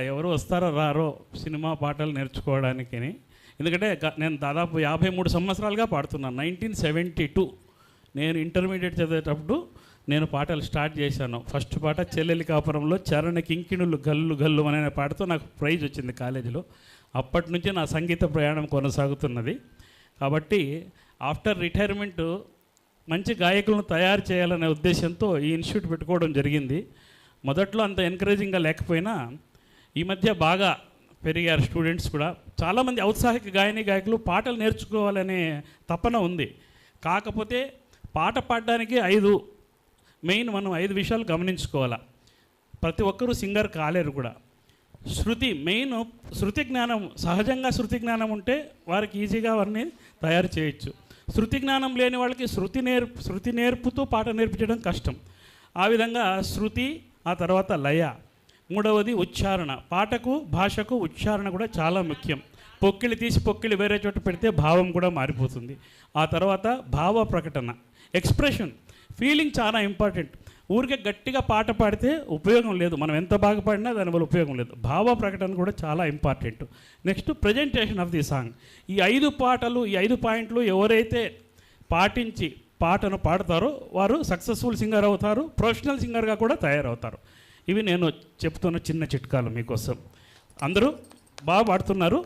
ఎవరు వస్తారో రారో సినిమా పాటలు నేర్చుకోవడానికి. ఎందుకంటే నేను దాదాపు 53 సంవత్సరాలుగా పాడుతున్నాను. 1972 నేను ఇంటర్మీడియట్ చదివేటప్పుడు నేను పాటలు స్టార్ట్ చేశాను. ఫస్ట్ పాట చెల్లెలి కాపురంలో చరణ కింకిణులు గల్లు గల్లు అనే పాటతో నాకు ప్రైజ్ వచ్చింది కాలేజీలో. అప్పటి నుంచి నా సంగీత ప్రయాణం కొనసాగుతున్నది. కాబట్టి ఆఫ్టర్ రిటైర్మెంట్ మంచి గాయకులను తయారు చేయాలనే ఉద్దేశంతో ఈ ఇన్స్టిట్యూట్ పెట్టుకోవడం జరిగింది. మొదట్లో అంత ఎంకరేజింగ్గా లేకపోయినా ఈ మధ్య బాగా పెరిగారు స్టూడెంట్స్ కూడా. చాలామంది ఔత్సాహిక గాయకులు పాటలు నేర్చుకోవాలనే తపన ఉంది. కాకపోతే పాట పాడడానికి మనం 5 విషయాలు గమనించుకోవాలా. ప్రతి ఒక్కరూ సింగర్ కాలేరు కూడా. శృతి జ్ఞానం, సహజంగా శృతి జ్ఞానం ఉంటే వారికి ఈజీగా వారిని తయారు చేయొచ్చు. శృతి జ్ఞానం లేని వాళ్ళకి శృతి నేర్పుతూ పాట నేర్పించడం కష్టం. ఆ విధంగా శృతి, ఆ తర్వాత లయ, మూడవది ఉచ్చారణ. పాటకు భాషకు ఉచ్చారణ కూడా చాలా ముఖ్యం. పొక్కిలి తీసి పొక్కిలి వేరే చోట పెడితే భావం కూడా మారిపోతుంది. ఆ తర్వాత భావ ప్రకటన, ఎక్స్ప్రెషన్, ఫీలింగ్ చాలా ఇంపార్టెంట్. ఊరికే గట్టిగా పాట పాడితే ఉపయోగం లేదు. మనం ఎంత బాగా పాడినా దానివల్ల ఉపయోగం లేదు. భావ ప్రకటన కూడా చాలా important. Next presentation of the song. ఈ 5 పాయింట్లు ఎవరైతే పాటించి పాటను పాడతారో వారు సక్సెస్ఫుల్ సింగర్ అవుతారు, ప్రొఫెషనల్ సింగర్గా కూడా తయారవుతారు. ఇవి నేను చెప్తున్న చిన్న చిట్కాలు మీకోసం. అందరూ బాగా పాడుతున్నారు.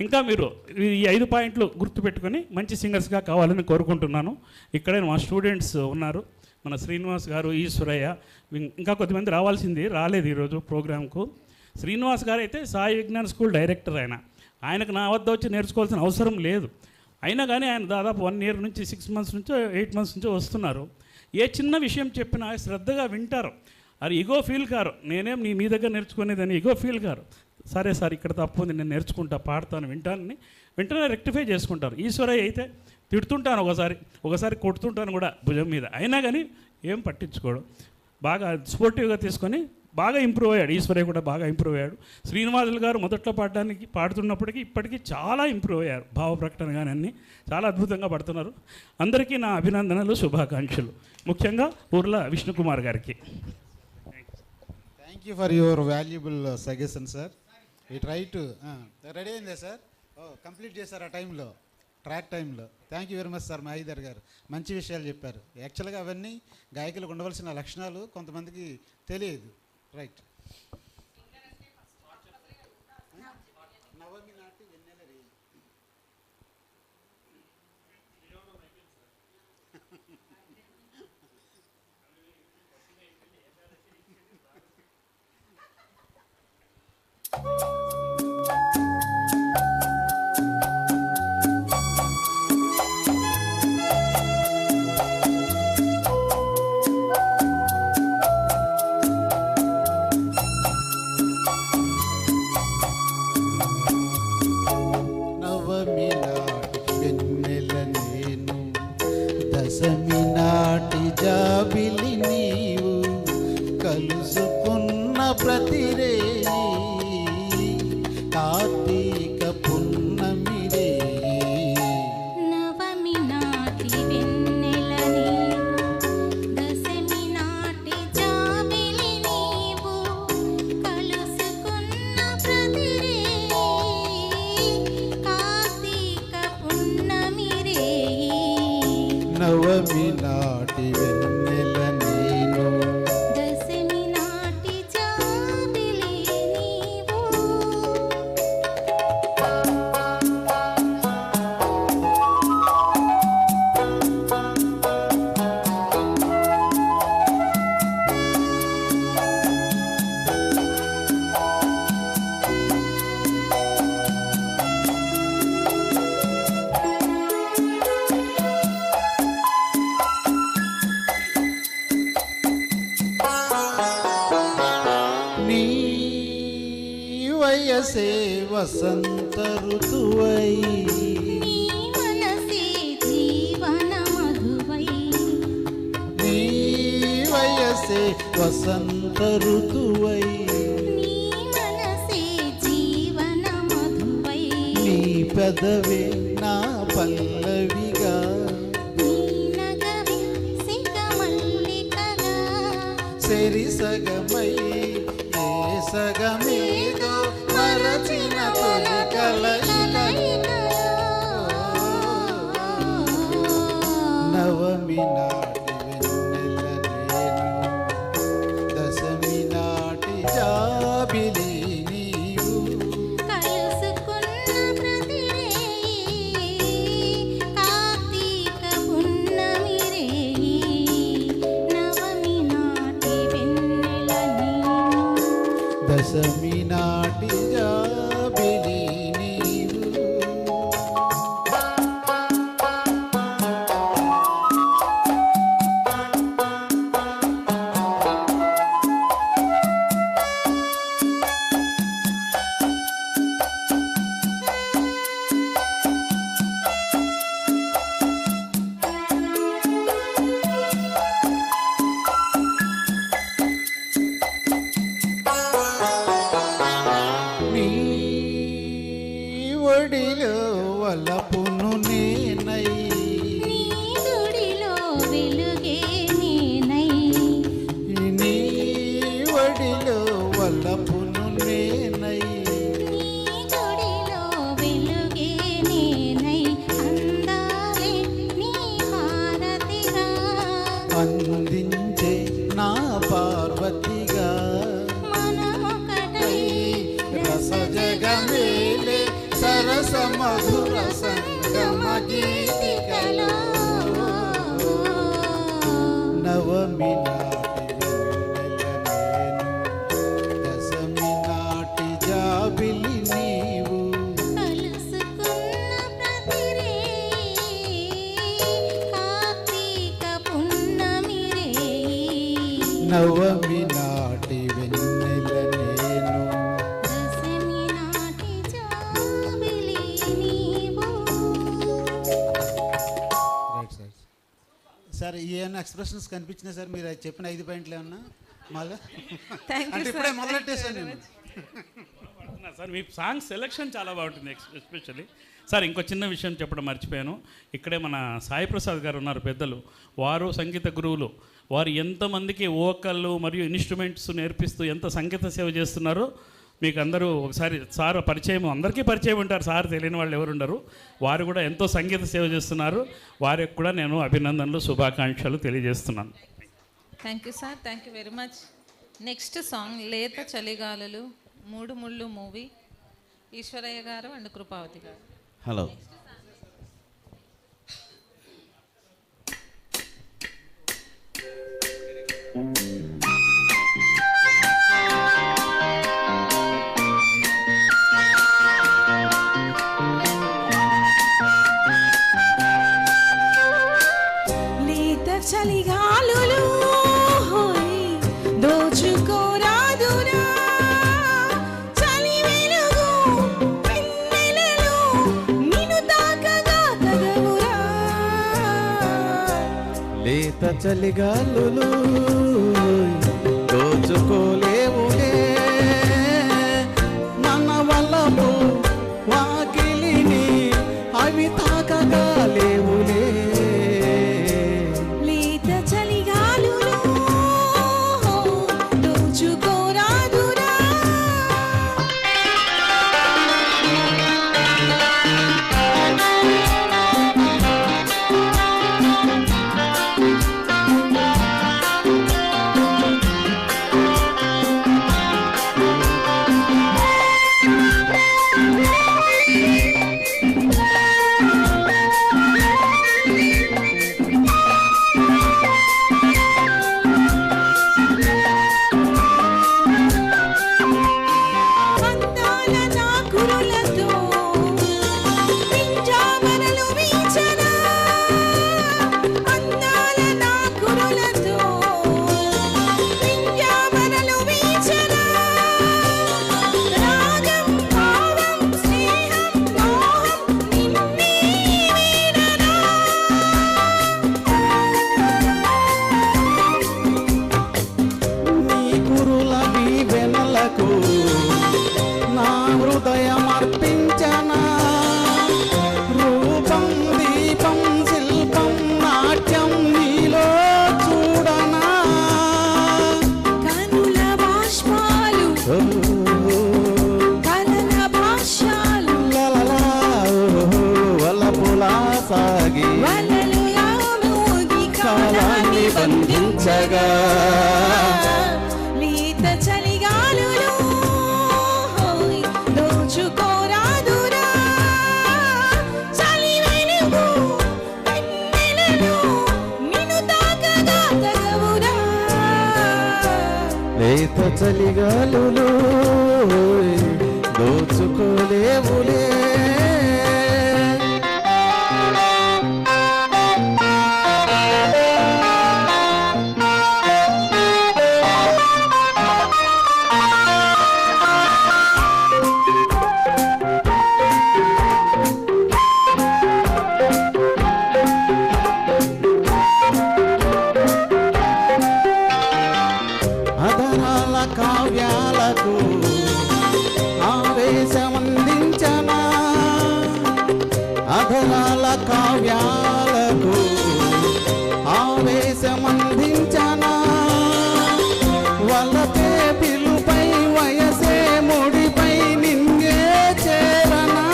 ఇంకా మీరు ఈ 5 పాయింట్లు గుర్తుపెట్టుకొని మంచి సింగర్స్గా కావాలని కోరుకుంటున్నాను. ఇక్కడే మా స్టూడెంట్స్ ఉన్నారు. మన శ్రీనివాస్ గారు, ఈశ్వరయ్య, ఇంకా కొద్దిమంది రావాల్సింది రాలేదు ఈరోజు ప్రోగ్రాంకు. శ్రీనివాస్ గారు అయితే సాయి విజ్ఞాన్ స్కూల్ డైరెక్టర్. ఆయనకు నా వద్ద వచ్చి నేర్చుకోవాల్సిన అవసరం లేదు. అయినా కానీ ఆయన దాదాపు 1 year నుంచి 6 months నుంచో 8 months నుంచో వస్తున్నారు. ఏ చిన్న విషయం చెప్పినా శ్రద్ధగా వింటారు. అది ఇగో ఫీల్ కారు, నేనేం మీ దగ్గర నేర్చుకునేదని ఇగో ఫీల్ కారు. సరే సార్ ఇక్కడ తప్పు ఉంది, నేను నేర్చుకుంటా, పాడతాను, వింటానని వెంటనే రెక్టిఫై చేసుకుంటారు. ఈశ్వరయ్య అయితే తిడుతుంటాను, ఒకసారి కొడుతుంటాను కూడా భుజం మీద, అయినా కానీ ఏం పట్టించుకోడు. బాగా స్పోర్టివ్గా తీసుకొని బాగా ఇంప్రూవ్ అయ్యాడు. ఈశ్వరయ్య కూడా బాగా ఇంప్రూవ్ అయ్యాడు. శ్రీనివాసులు గారు మొదట్లో పాడుతున్నప్పటికీ ఇప్పటికీ చాలా ఇంప్రూవ్ అయ్యారు. భావ ప్రకటన కానీ అన్నీ చాలా అద్భుతంగా పడుతున్నారు. అందరికీ నా అభినందనలు, శుభాకాంక్షలు. ముఖ్యంగా ఊర్ల విష్ణుకుమార్ గారికి. Thank you for your valuable suggestion sir. ఈ ట్రై టు రెడీ అయిందే సార్? కంప్లీట్ చేశారు ఆ టైంలో, ట్రాక్ టైంలో. Thank you very much sir Mahidhar గారు. మంచి విషయాలు చెప్పారు. యాక్చువల్గా అవన్నీ గాయకులకు ఉండవలసిన లక్షణాలు కొంతమందికి తెలియదు. రైట్. నవమి నాటి వెన్నెల రేయి. నవమి నాటి వెన్నెల నేను, దశమి నాటి జాబిలి నీవు, కలుసుకున్న ప్రతిరేయి కార్తీక పున్నమి రేయి. నవమి నాటి వెన్నెల నీవు, దశమి నాటి జాబిలి నీవు, కలుసుకున్న ప్రతిరేయి కార్తీక పున్నమి రేయి. నవమి నాటి వెన్నెల నేను, దశమి నాటి జాబిలి నీవు. నీ వయసే వసంత ఋతువై, నీ మనసే జీవన మధువై, నీ వయసే వసంత ఋతువై, నీ మనసే జీవన మధువై, నీ పెదవే నా పల్లవిగా, నీ నగవే సిగ మల్లికగా, చెరి సగమై ఏ సగమేదో నాటి జాబిలి నీవు. ఒడిలో వలపును నేనై నీ గుడిలో వెలుగే నేనై నీ ఒడిలో వలపును నేనై నీ గుడిలో వెలుగే నేనై అందాలే నీ హారతిగా అందించే నా పార్వతిగా మనమొకటై రసజగమేలే సరస మధుర సంగమ గీతికలో నవమి నాటి వెన్నెల నేను దశమి నాటి జాబిలి నీవు. కలుసుకున్న ప్రతిరే కార్తీక పున్నమి రే నవమి నాటి వెన్నెల నేను దశమి నాటి జాబిలి నీవు. Right sir. సార్ ఏమైనా ఎక్స్ప్రెషన్స్ కనిపించినాయి సార్ మీరు అది చెప్పిన 5 పాయింట్లు ఏమన్నా మళ్ళీ అంటే ఇప్పుడే మొదలెట్టేసాను నేను. సార్ మీ సాంగ్ సెలెక్షన్ చాలా బాగుంటుంది ఎస్పెషల్లీ. సార్ ఇంకో చిన్న విషయం చెప్పడం మర్చిపోయాను. ఇక్కడే మన సాయి ప్రసాద్ గారు ఉన్నారు పెద్దలు, వారు సంగీత గురువులు. వారు ఎంతమందికి వోకళ్ళు మరియు ఇన్స్ట్రుమెంట్స్ నేర్పిస్తూ ఎంత సంగీత సేవ చేస్తున్నారో మీకు అందరూ ఒకసారి సార్ పరిచయం, అందరికీ పరిచయం ఉంటారు, సార్ తెలియని వాళ్ళు ఎవరు ఉండరు. వారు కూడా ఎంతో సంగీత సేవ చేస్తున్నారు. వారికి కూడా నేను అభినందనలు శుభాకాంక్షలు తెలియజేస్తున్నాను. Thank you sir, thank you very much. Next song లేత చలిగాలులు మూడు ముళ్ళు మూవీ, ఈశ్వరయ్య గారు అండ్ కృపావతి గారు. హలో. లేత చలిగాలులు హోయ్ దోచుకోరాదురా చలి వెలుగు వెన్నెలలో నిన్ను తాకగా తగవురా. లేత చలిగాలులు దోచుకోలేవులే మన వల్లము వాకిలిని అవి తాకగా లేవులే. లేత చలిగాలులు దోచుకోరాదురా. అందాల నా కురులతో పింజామరలు వీచనా. అందాల నా కురులతో పింజామరలు వీచనా. రాగం భావం స్నేహం మోహం నిన్నే వీడనా. నీ కురుల దీవెనలకు నా హృదయం అర్పించనా. రూపం దీపం శిల్పం నాట్యం నీలో చూడనా. కనుల బాష్పాలు ఓ, కలల భాష్యాలు లలలా, ఓ, వలపులా సాగి వలలు యామోగి కాలాన్ని బంధించగా. లేత చలిగాలులు హోయ్ దోచుకోరాదురా. చలి వెలుగు వెన్నెలలో నిన్ను తాకగా తగవురా. లేత చలిగాలులు కావ్యాలకు ఆవేశమందించనా వలపే పిలుపై వయసే ముడిపై నిన్నే చేరనా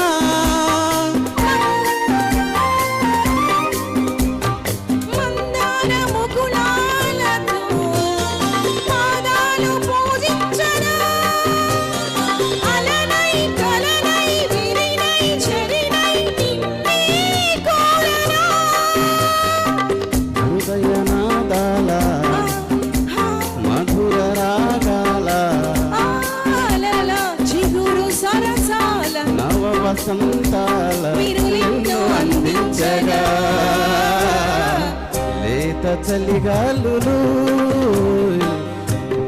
మందార ముకుళాలతో పాదాలు పూజించనా అలనై కలనై విరినై చెరినై నిన్నే కోరనా హృదయనాదాల మధుర రాగాల ఆలల చిగురు సరసాల నవ వసంతాల విరులెన్నో అందించగా లేత చలిగాలులు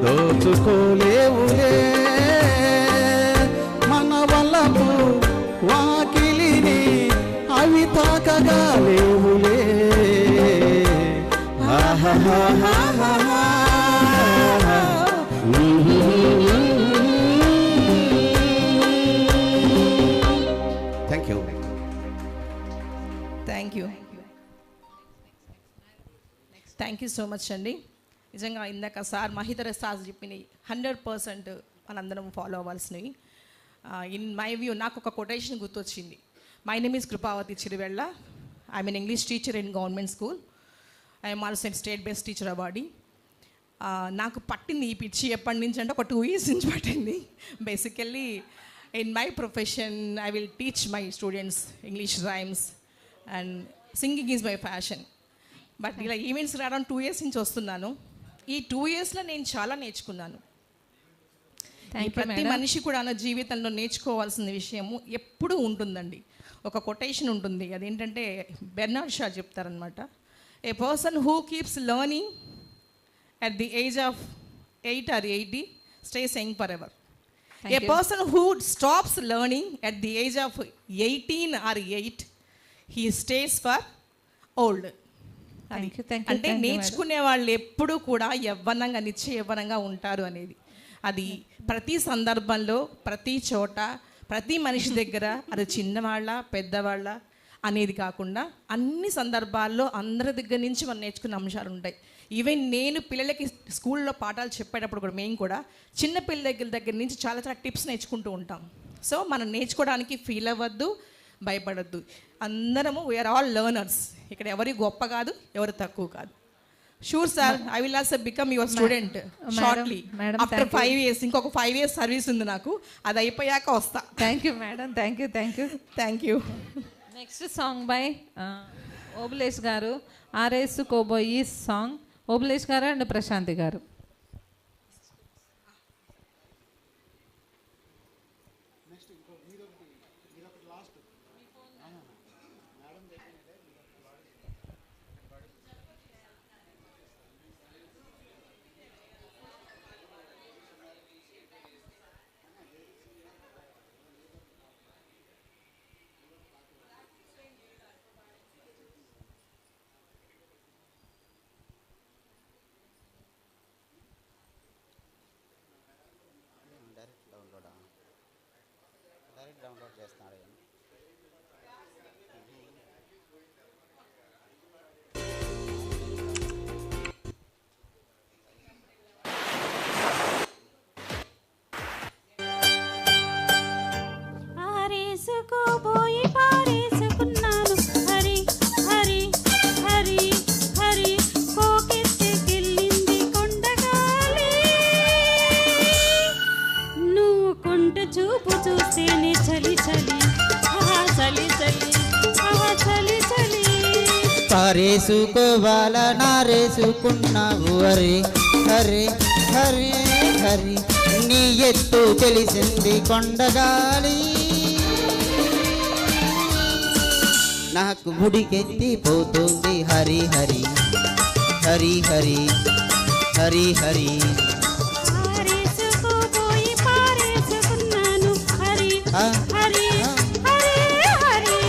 దోచుకోలేవులే మన వల్లపు వాకిలిని అవి తాకగా లేవులే thank you thank you so much అండి. నిజంగా ఇందాక సార్ మహిధర సార్ చెప్పినవి 100% మనందరం ఫాలో అవ్వాల్సినవి. ఇన్ మై వ్యూ నాకు ఒక కొటేషన్ గుర్తొచ్చింది. My name is Krupavathi Chiruvella. I'm an English teacher in government school. I'm also state best teacher awardee. నాకు పట్టింది ఈ పిచ్చి ఎప్పటి నుంచి అంటే ఒక 2 years నుంచి పట్టింది. Basically in my profession I will teach my students English rhymes and singing is my passion. But ఇలా ఈవెంట్స్ రావడం 2 years నుంచి వస్తున్నాను. ఈ 2 yearsలో నేను చాలా నేర్చుకున్నాను. ప్రతి మనిషి కూడా నా జీవితంలో నేర్చుకోవాల్సిన విషయము ఎప్పుడూ ఉంటుందండి. ఒక కొటేషన్ ఉంటుంది, అదేంటంటే బెర్నార్డ్ షా చెప్తారనమాట. A person who keeps learning at the age of 8 or 80 stays young forever. A person who stops learning at the age of 18 or 8 he stays for old. అంటే నేర్చుకునే వాళ్ళు ఎప్పుడూ కూడా యవ్వనంగా నిత్య యవ్వనంగా ఉంటారు అనేది. అది ప్రతి సందర్భంలో ప్రతి చోట ప్రతి మనిషి దగ్గర అది చిన్నవాళ్ళ పెద్దవాళ్ళ అనేది కాకుండా అన్ని సందర్భాల్లో అందరి దగ్గర నుంచి మనం నేర్చుకునే అంశాలు ఉంటాయి. ఈవెన్ నేను పిల్లలకి స్కూల్లో పాఠాలు చెప్పేటప్పుడు కూడా మేము కూడా చిన్న పిల్లల దగ్గర నుంచి చాలా చాలా టిప్స్ నేర్చుకుంటూ ఉంటాం. సో మనం నేర్చుకోవడానికి ఫీల్ అవ్వద్దు, భయపడద్దు. అందరము వీఆర్ ఆల్ లెర్నర్స్. ఇక్కడ ఎవరి గొప్ప కాదు, ఎవరు తక్కువ కాదు. Sure sir, I will also become your student shortly. After 5 years ఇంకొక 5 years సర్వీస్ ఉంది నాకు. అది అయిపోయాక వస్తా. Thank you madam. Thank you. Thank you. Next song by Obulesh గారు, ఆర్ఎస్ కోబోయి సాంగ్. ఓబులేష్ గారు అండ్ ప్రశాంతి గారు. డైరెక్ట్ డౌన్లోడ్ చేస్తున్నాడు. ఆరేసుకోబోయి పారేసుకున్నాను హరి హరి హరి హరి కోకెత్తెకెళ్ళింది కొండగాలి. నువ్వు కొంట చూపు చూస్తేనే చలి చలి ఆహా చలి చలి ఆహా చలి చలి. పారేసుకోవాల నారేసుకున్నావు హరి హరి హరి హరి నీ ఎత్తు తెలిసింది కొండగాలి. నాకు ముడికెత్తిపోతుంది హరి హరి హరి హరి హరి హరి. ఆరేసుకోబోయి పారేసుకున్నాను హరి ఆ, హరి ఆ. హరి హరి.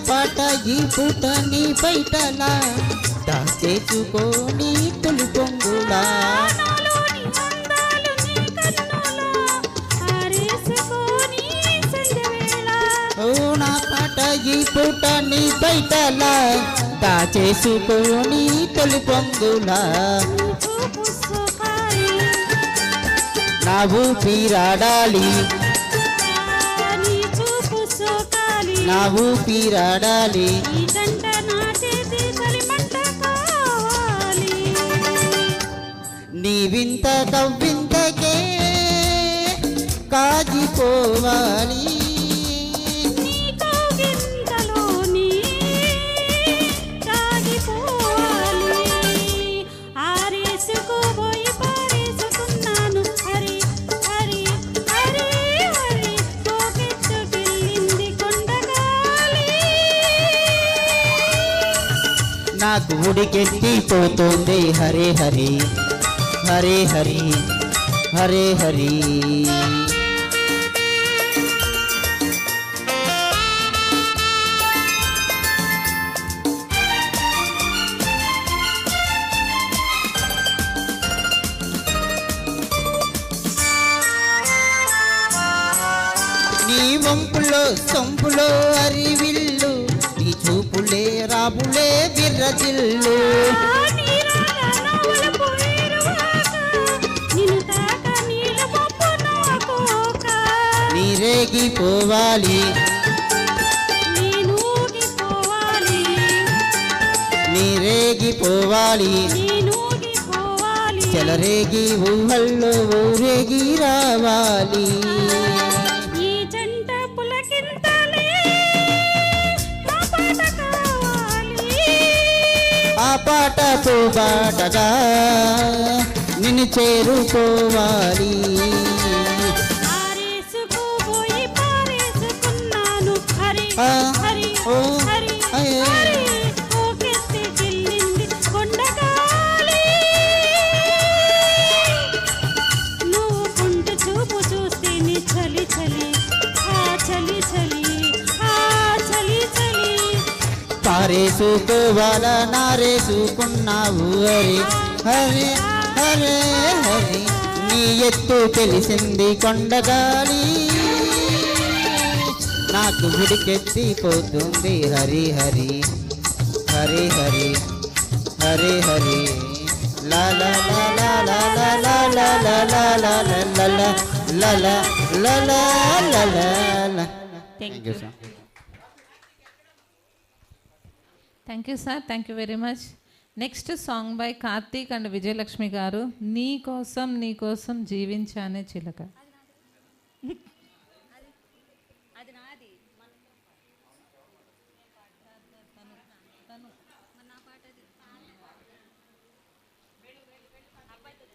పాట ఈ పూట నీ బయటలా దాచేసుకోని తొలి పొంగులా నాలోని అందాలు నీ కన్నులో ఆరేసుకోని సంధ్యవేళ ఓ నా పాట ఈ పూట నీ బయటలా దాచేసుకోని తొలి పొంగులా చూపు సోకాలి నా ఊపిరాడాలి నీ చూపు సోకాలి నా ఊపిరాడాలి ఈ జంట నా చేతి చలిమంట కావాలి నీ వింత కవ్వింతకే కాజిపోవాలి నీ కౌగిలింతలోని కాగిపోవాలి ఆరేసుకోబోయి పారేసుకున్నాను హరి హరి హరి హరి పోకెత్తుకెళ్ళింది కొండగాలి నాకు ఉడికెత్తిపోతుంది హరే హరి హరే హరి హరే హరి నీ వంపులో సొంపులో అరివిల్లు నీ చూపులే రాబులే బిర్రజిల్లు నీరేగిపోవాలి నీరేగిపోవాలి చెలరేగి ఊహల్లో ఊరేగి రావాలి ఈ జంట పులకింతలే నా పాట కావాలి ఆ పాట పోబాటగా నిన్ను చేరుకోవాలి ఆరేసుకోబోయి పారేసుకున్నాను హరి ఆ, హరి ఓ, హరి అయ్యే. హరి పోకెత్తి జిల్లింది కొండగాలి నువ్వు కుంట చూపు చూస్తే నీ చలి చలి ఆ చలి చలి ఆ చలి చలి పారేసుకోవాలా నారేసుకున్నావు హరి హరి హరే హరి నీ ఎత్తు తెలిసింది కొండగాలి నాకు ఉడికెత్తిపోతుంది హరి హరి హరి హరి హరి హరి లా లా లా లా లా లా లా లా లా లా లా లా లా లా లా లా లా లా లా. Thank you, sir. Thank you sir thank you very much next song by Karthik and Vijayalakshmi గారు నీ కోసం జీవించానే చిలక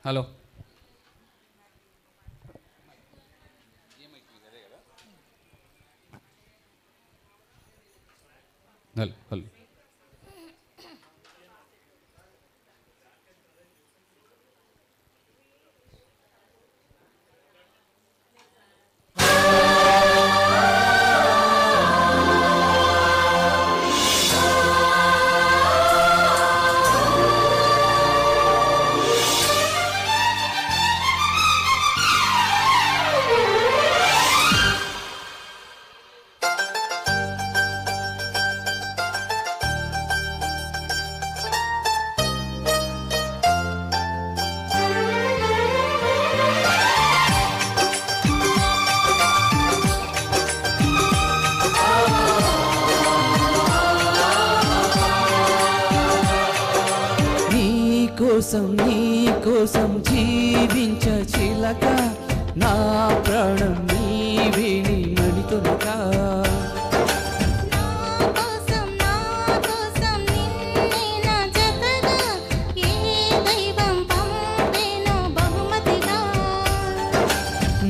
హలో హలో హలో నీ కోసం జీవించ చిలక నా ప్రాణం నీవేని మణితునక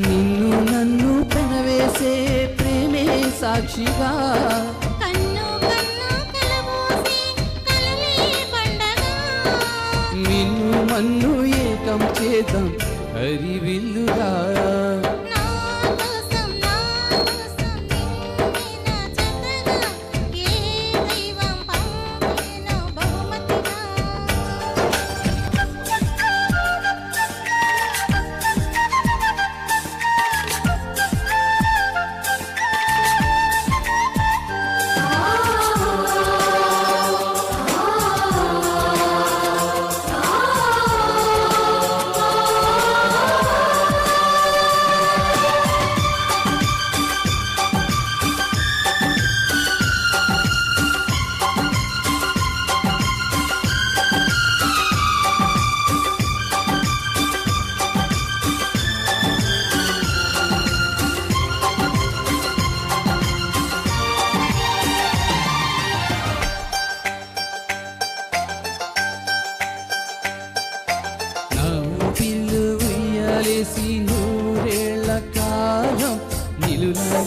నిన్ను నన్ను పెనవేసే ప్రేమే సాక్షిగా నిన్ను మన్ను ఏకం చేద్దాం హరివిల్లుగా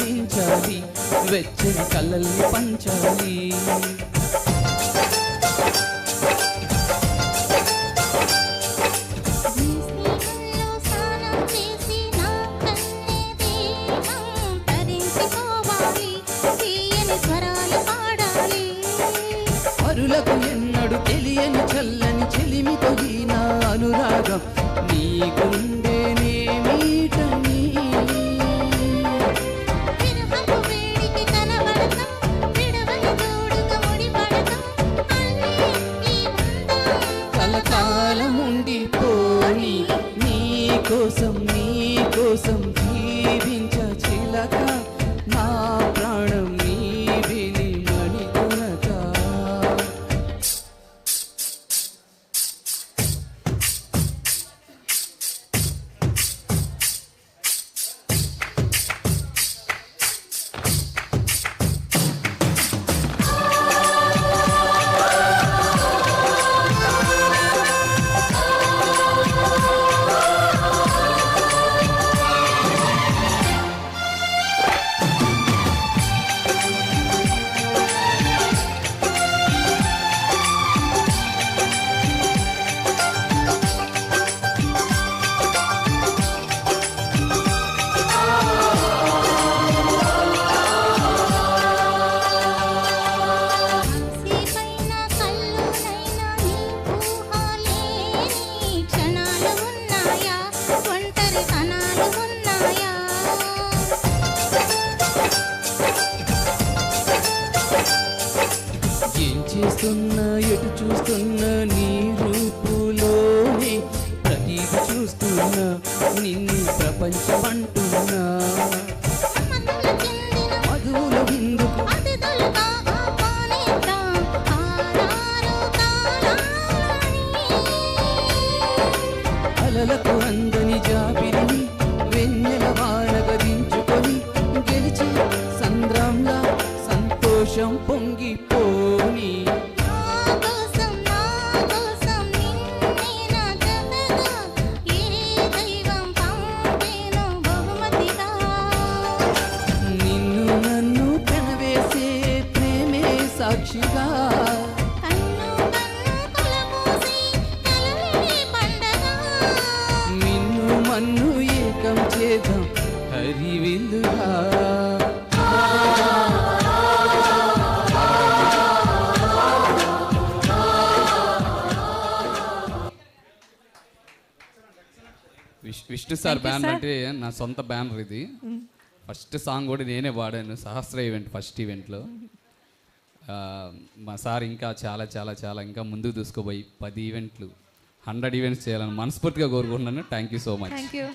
పలకరించాలి, వెచ్చని కళ్ళల్ని పంచాలి. పరులకు ఎన్నడు తెలియని చల్లని చెలిమితో ఈ నా అనురాగం నీకుండేనేమిటని. కలకాలం ఉండిపోని నీకోసం నీకోసం జీవించ చిలక, నా ప్రాణం నీవి నీ మణికొనక. ఏం చేస్తున్నా ఎటు చూస్తున్నా నీ రూపులోనే ప్రతీది చూస్తున్నా, నిన్ను ప్రపంచమంటున్నా. మధువుల విందుకు అలలకు అందని జాబిలిని వెన్నెల వానగా దించుకొని గెలిచి సంద్రంలా సంతోషం పొంగిపోని. నిన్ను నన్ను పెనవేసే ప్రేమే సాక్షిగా, నిన్ను మన్ను ఏకం చేద్దాం హరివిల్లుగా. విష్ణు సార్ బ్యానర్ అంటే నా సొంత బ్యానర్ ఇది. ఫస్ట్ సాంగ్ కూడా నేనే పాడాను సహస్ర ఈవెంట్ ఫస్ట్ ఈవెంట్లో. మా సార్ ఇంకా చాలా చాలా చాలా ఇంకా ముందుకు తీసుకుపోయి 10 ఈవెంట్లు 100 ఈవెంట్స్ చేయాలని మనస్ఫూర్తిగా కోరుకుంటున్నాను. Thank you so much. Thank you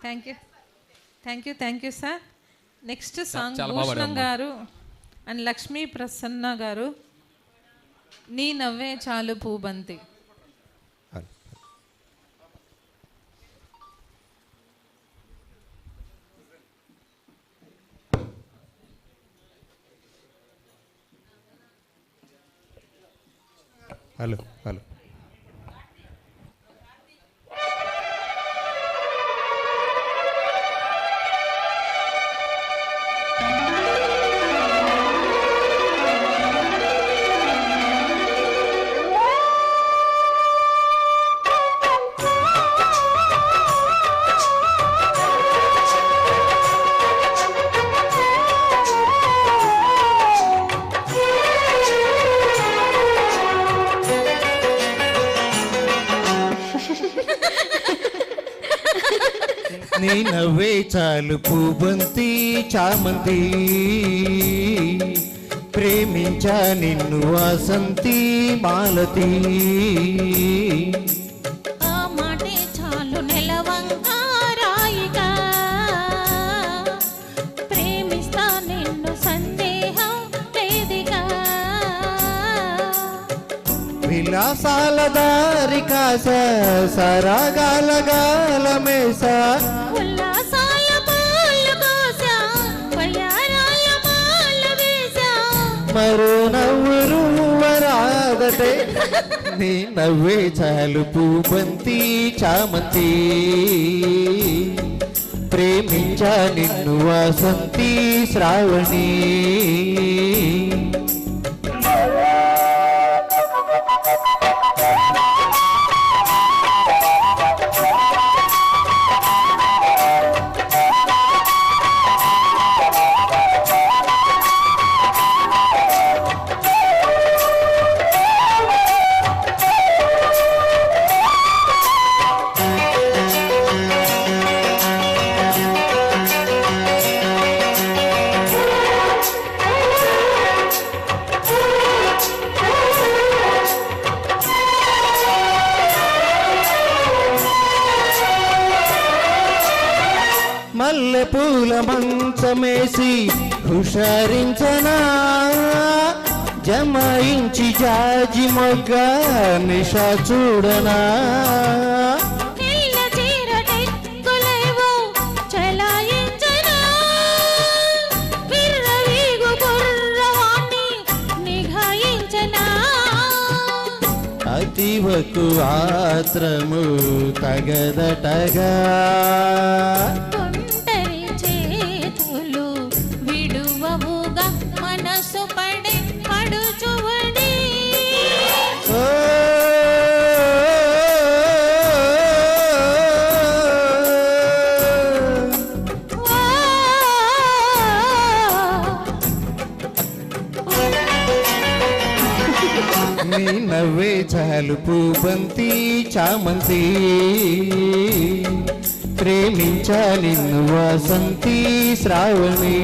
thank you thank you thank you sir. Next song చాలా బాగా భూషణం పాడారు. గారు అండ్ లక్ష్మీ ప్రసన్న గారు, నీ నవ్వే చాలు పూబంతి. హలో హలో నీ నవ్వే చాలు పూబంతి చామంతి, ప్రేమించా నిన్ను వాసంతి మాలతి. ఆ మాటే చాలు నెలవంగా రాయిగా, ప్రేమిస్తా నిన్ను సందేహం లేదిగా. విలాసాల దారి కాస సరాగాల గాలమేసా, ఉల్లాసాల పూలు కోసా, వయ్యారాల మాల వేసా. మరో నవ్వురు వరాదటే, నీ నవ్వే చాలు పూబంతి చామంతి, ప్రేమించా నిన్ను వాసంతి శ్రావణి. మల్లె పూల మంచమేసి హుషారించనా, జమాయించి జాజి మొగ్గ నిషా చూడనా. తెల్ల చీర టెక్కులేవో చలాయించనా, విర్రవీగు కుర్రవాణ్ణి నిఘాయించనా. అతివకు ఆత్రము తగదటగా, ఒంటరి చేతులు విడువవుగా మనసు పడే పడుచువడి. ఓ నీ నవ్వే చాలు పూబంతి చామంతి, ప్రేమించా నిన్ను వాసంతి శ్రావణి.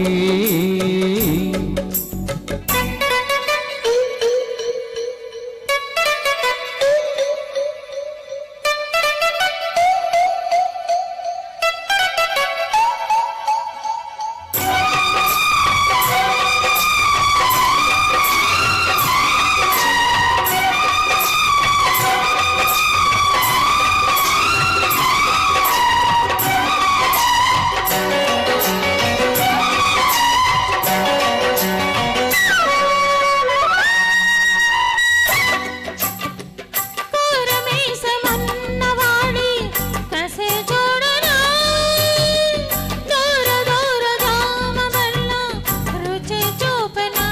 కూరమీసమన్నవాడి కసే చూడనా, దూర దూర దామవల్ల రుచి చూపెనా.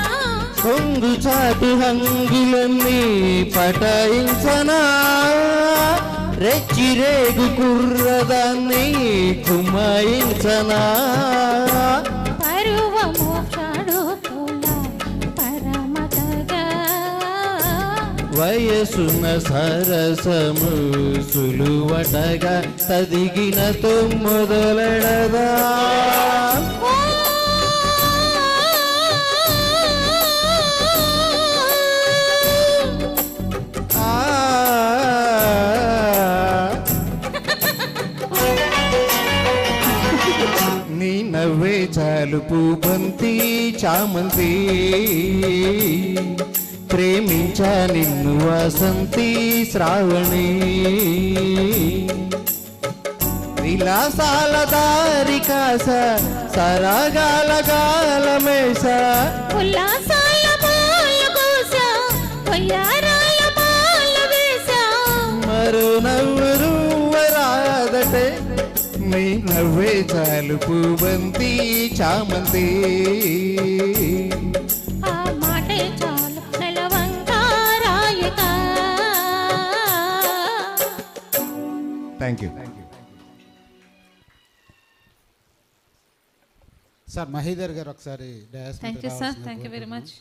కొంగు చాటు హంగులన్నీ పటాయించనా, రెచ్చిరేగు కుర్రదాన్ని కుమాయించనా. పరువము చాడుతుల పరమతగా, వయసున సరసము సులువటగా, తదిగినతో మొదలెడదా. ఆ నీ నవ్వే చాలు పూబంతి చామంతి, ప్రేమించా నిన్ను వాసంతి శ్రావణి. విలాసాల దారి కాస సరాగాల గాలమేస, ఉల్లాసాల పూల కోస వయ్యారాల పాల వేస. మరో నవ్వురు రాదటే, నీ నవ్వే చాలు పూబంతి చామంతి. ఆ మాటే చాలు నెలవంక రాయక. Thank you. Sir Mahidhar garu ఒకసారి డయాస్ మీద థ్యాంక్ యూ సార్, రావాల్సిందిగా థ్యాంక్ యూ వెరీ మచ్.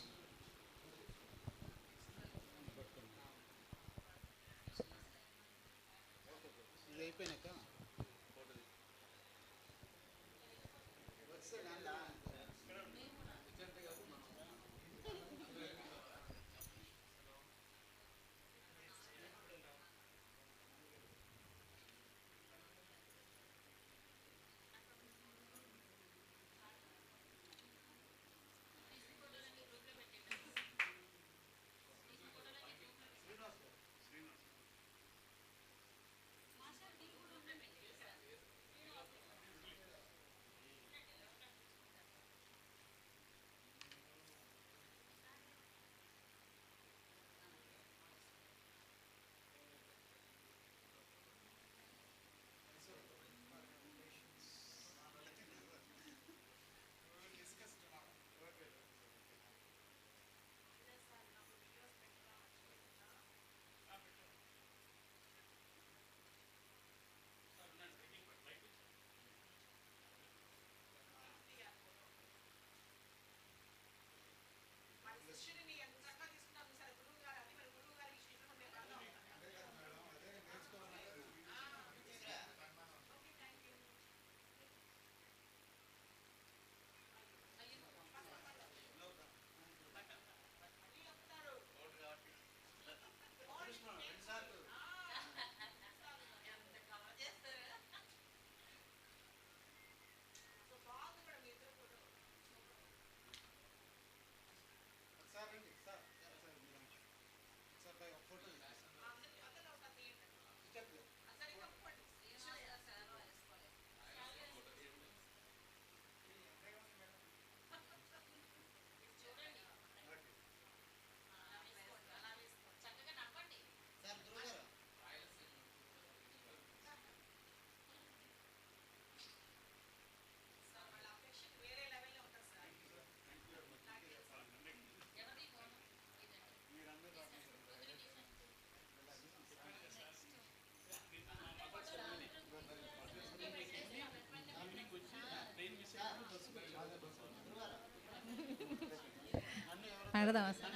పాడదామా సార్?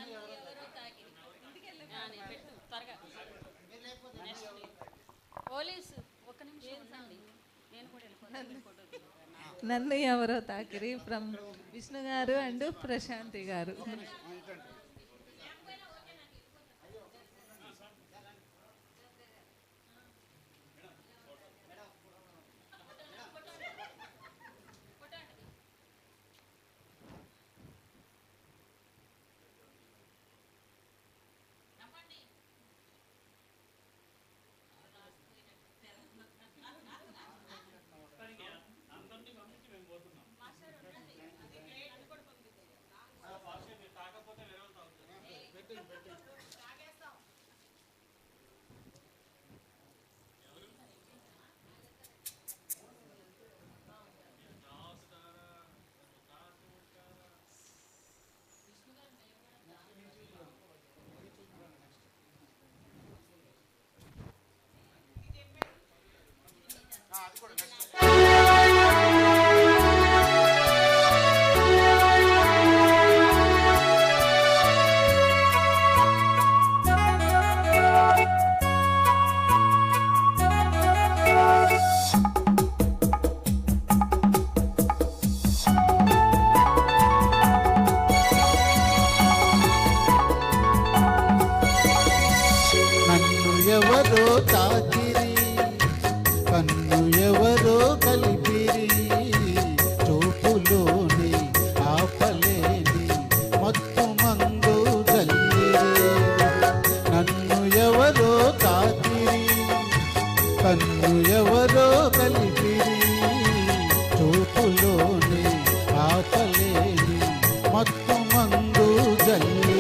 నన్ను ఎవరో తాకిరి ఫ్రమ్ విష్ణు గారు అండ్ ప్రశాంతి గారు. నన్ను ఎవరో తాకిరి, కన్ను ఎవరో కలిపిరి, చూపులోని ఆపలేని మత్తు మందు జల్లిరి. నన్ను ఎవరో తాకిరి, కన్ను ఎవరో కలిపిరి, చూపులోని ఆపలేని మత్తు మందు జల్లిరి.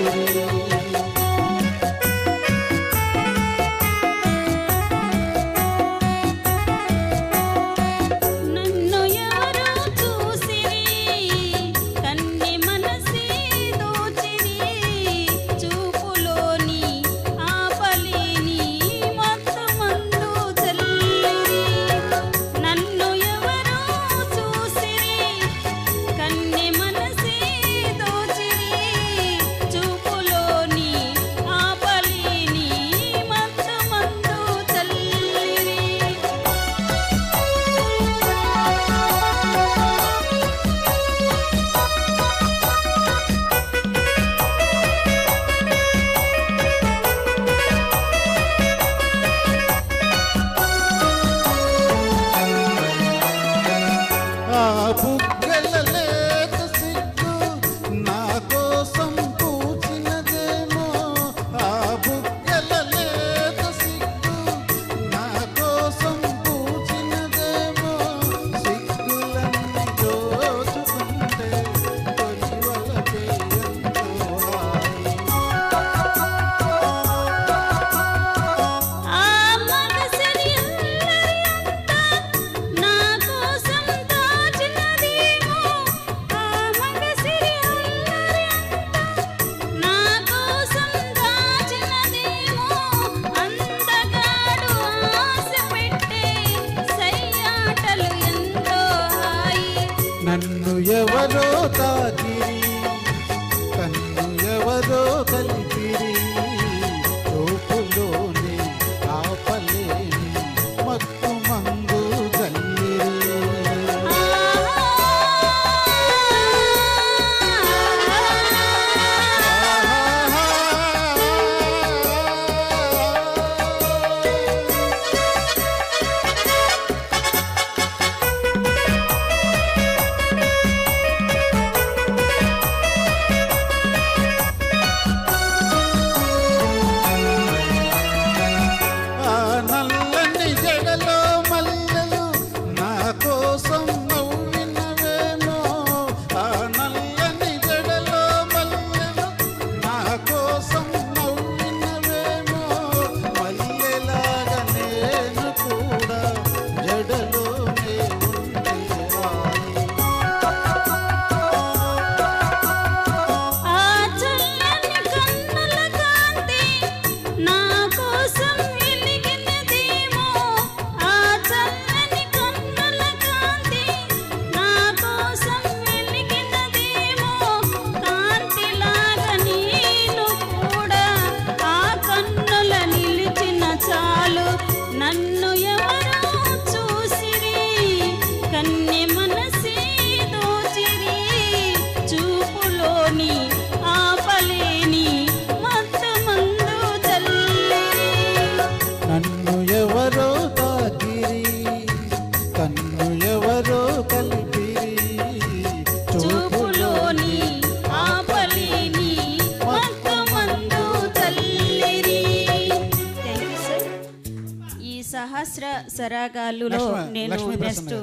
సహస్ర సరాగాలులో నేను లక్ష్మీ నెక్స్ట్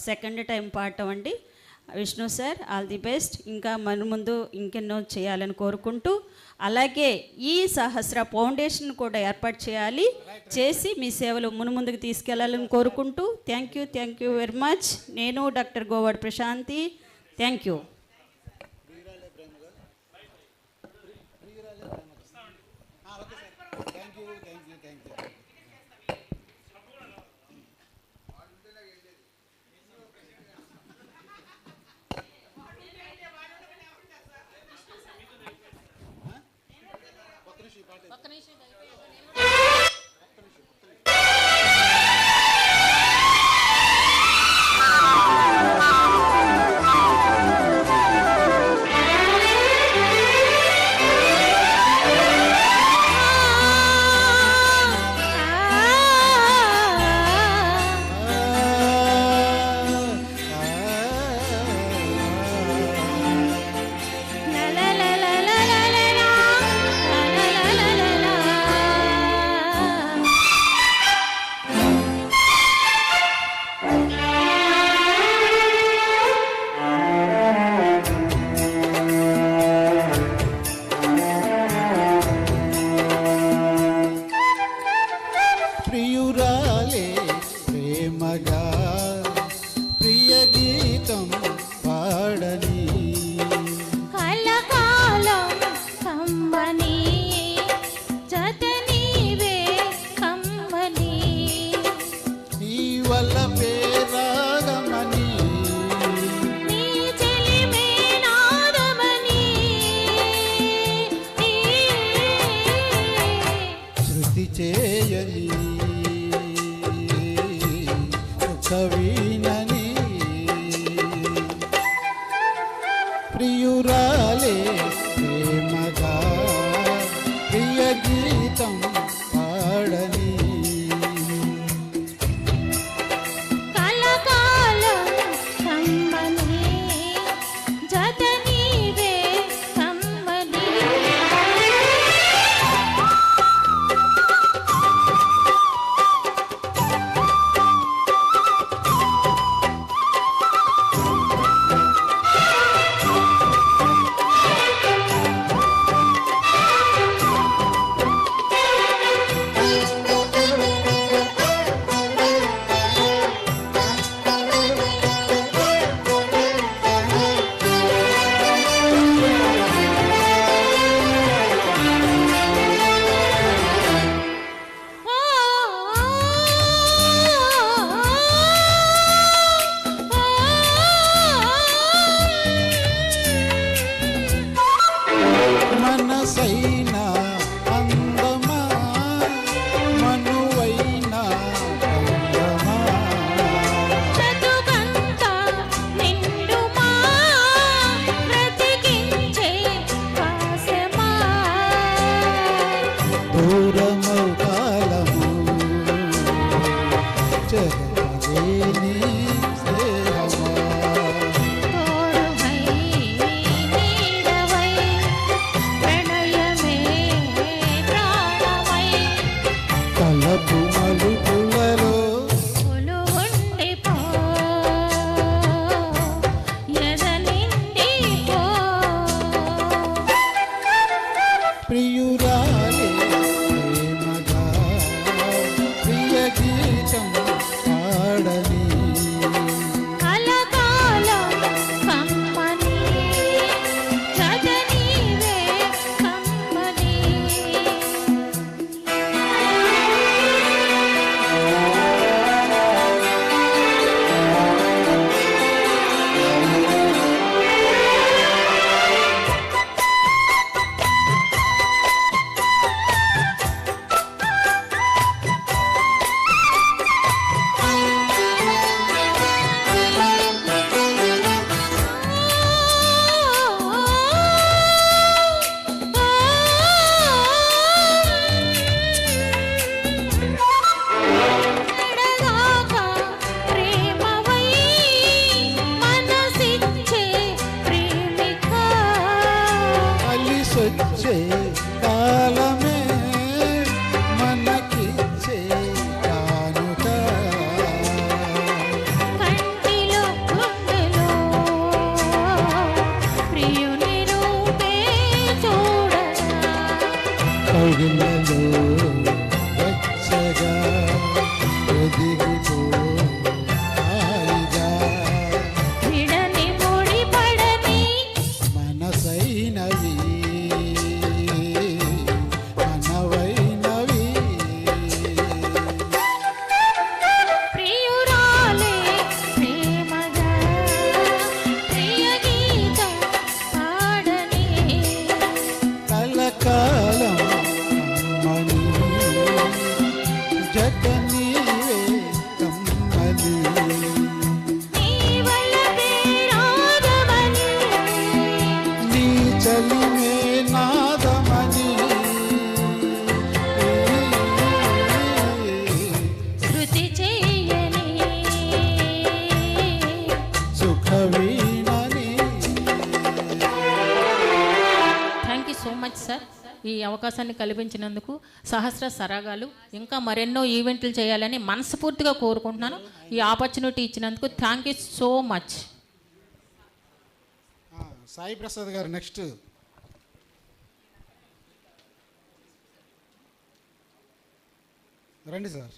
సెకండ్ టైం పాడటం అండి. Vishnu sir all the best. ఇంకా మన ముందు ఇంకెన్నో చేయాలని కోరుకుంటూ, అలాగే ఈ సహస్ర ఫౌండేషన్ కూడా ఏర్పాటు చేసి మీ సేవలు ముందుకు తీసుకెళ్లాలని కోరుకుంటూ థ్యాంక్ యూ వెరీ మచ్. నేను doctor Govad Prashanthi. Thank you. కాలమే మనకిచ్చే కానుక కౌగిళ్ళలో వెచ్చగా ఒదిగిపో హాయిగా విడని ముడిపడని మనసైనవి మనవైనవి ప్రియురాలే ప్రేమగా ప్రియ గీతం పాడని కలకాలం కమ్మని జత నీవే కమ్మని నీ వలపే రాగమని నీ చలిమే నాదమని శృతి చేయని సుఖవీణని thank you so much sir ఈ అవకాశాన్ని కల్పించినందుకు. సహస్ర సరాగాలు ఇంకా మరెన్నో ఈవెంట్లు చేయాలని మనస్ఫూర్తిగా కోరుకుంటున్నాను. ఈ ఆపర్చునిటీ ఇచ్చినందుకు thank you so much. Sai Prasad గారు నెక్స్ట్. రండి సార్.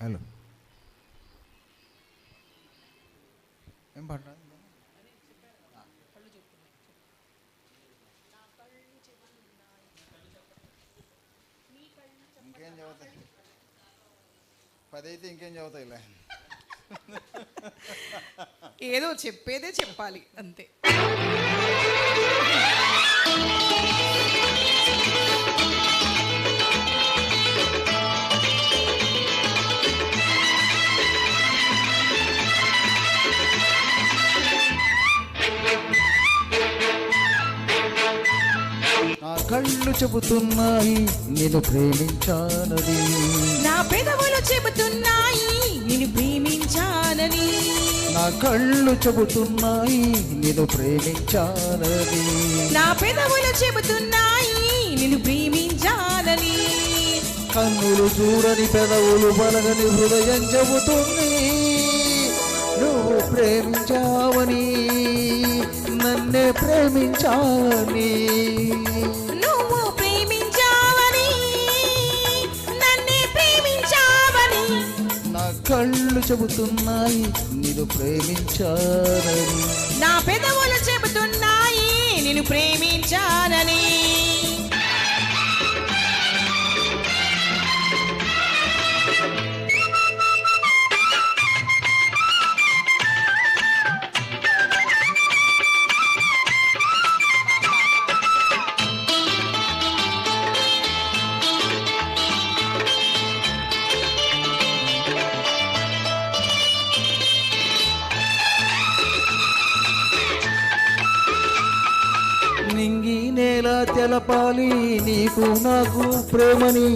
హలో ఏం పాట ఇంకేం చదువుతాయి 10 అయితే ఇంకేం చదువుతాయిలే. ఏదో చెప్పేదే చెప్పాలి అంతే. నా కళ్ళు చెబుతున్నాయి నేను ప్రేమించానని, నా పెదవులు చెబుతున్నాయి నిన్ను ప్రేమించానని. నా కళ్ళు చెబుతున్నాయి నేను ప్రేమించానని, నా పెదవులు చెబుతున్నాయి నిన్ను ప్రేమించానని. కన్నులు చూడని పెదవులు పలగని హృదయం చెబుతుంది నువ్వు ప్రేమించావని, నన్నే ప్రేమించాని. నువ్వు ప్రేమించావని నన్నే ప్రేమించావని. నా కళ్ళు చెబుతున్నాయి నేను ప్రేమించానని, నా పెదవులు చెబుతున్నాయి నిన్ను ప్రేమించానని. నింగి నేల తెలపాలి నీకు నాకు ప్రేమని,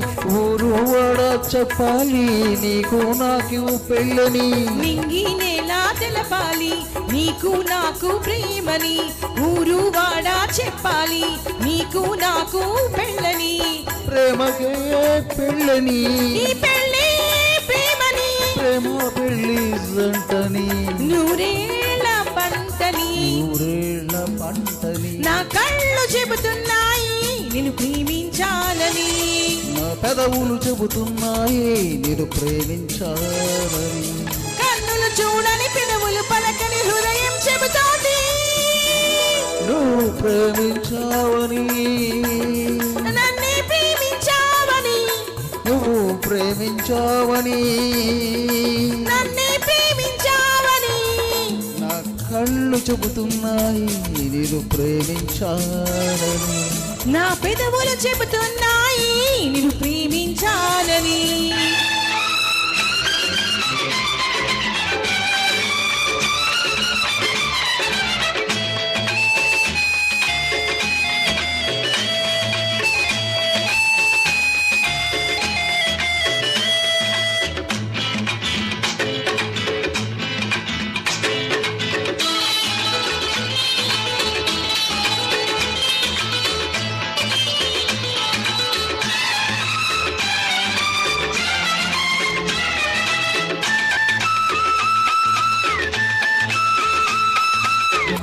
ఊరు వాడ చెప్పాలి నీకు నాకు పెళ్ళని. నింగి నేల తెలపాలి నీకు నాకు ప్రేమని, ఊరు వాడ చెప్పాలి నీకు నాకు పెళ్ళని. ప్రేమకే పెళ్ళని, నీ పెళ్ళి ప్రేమని, ప్రేమ పెళ్ళి జంటని, నూరేళ్ళ పంటని. నూరేళ్ల పంటని. నా కళ్ళు చెబుతున్నాయి నిన్ను ప్రేమించాలని. నా పెదవులు చెబుతున్నాయి నేను ప్రేమించాలని. కన్నులు చూడని పెదవులు పలకని హృదయం చెబుతోంది నువ్వు ప్రేమించావని, నన్నే ప్రేమించావని. నువ్వు ప్రేమించావని, నన్నే ప్రేమించావని. నా కళ్ళు చెబుతున్నాయి నేను ప్రేమించాలని. నా పెదవులు చెబుతున్నాయి నిన్ను ప్రేమించాలని.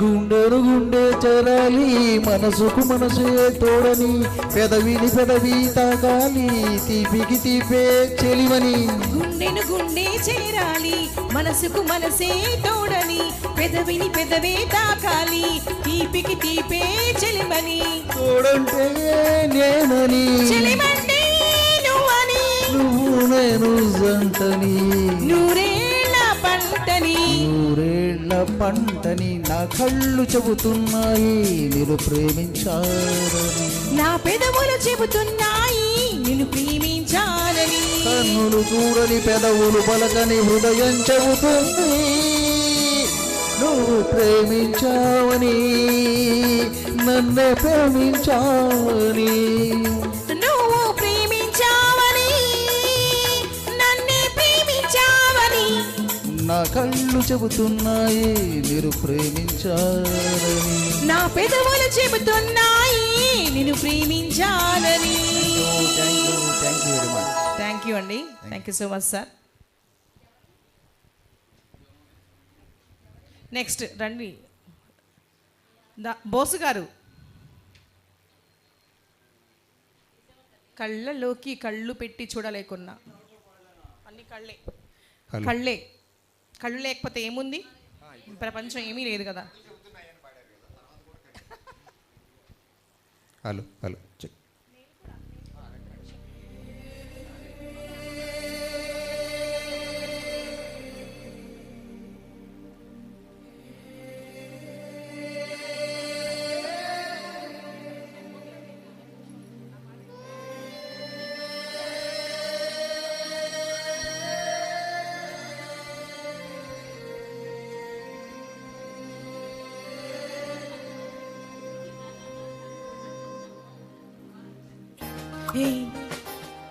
గుండెను గుండె చేరాలి మనసుకు మనసే తోడని పెదవిని పెదవి తాకాలి తీపికి తీపే చెలివని గుండెను గుండె చేరాలి మనసుకు మనసే తోడని పెదవిని పెదవే తాకాలి తీపికి తీపే చెలిమని తోడంటే నేనని చెలిమంటే నువ్వని నువ్వు నేను జంటని నూరేళ్ళ పంటని నూరేళ్ల పంటని నా కళ్ళు చెబుతున్నాయి నిన్ను ప్రేమించాలని నా పెదవులు చెబుతున్నాయి నిన్ను ప్రేమించాలని కన్నులు చూడని పెదవులు పలకని హృదయం చెబుతుంది నువ్వు ప్రేమించావని నన్నే ప్రేమించావని నువ్వు ప్రేమించావని నన్నే ప్రేమించావని నా కళ్ళు చెబుతున్నాయి మీరు ప్రేమించాలని నా పెదవులు చెబుతున్నాయి నిన్ను ప్రేమించాలని thank you very much thank you అండి thank you so much sir next రండి బోసు గారు కళ్ళలోకి కళ్ళు పెట్టి చూడలేకున్నా అన్ని కళ్ళే కళ్ళే కళ్ళు లేకపోతే ఏముంది ప్రపంచం ఏమీ లేదు కదా హలో హలో చెక్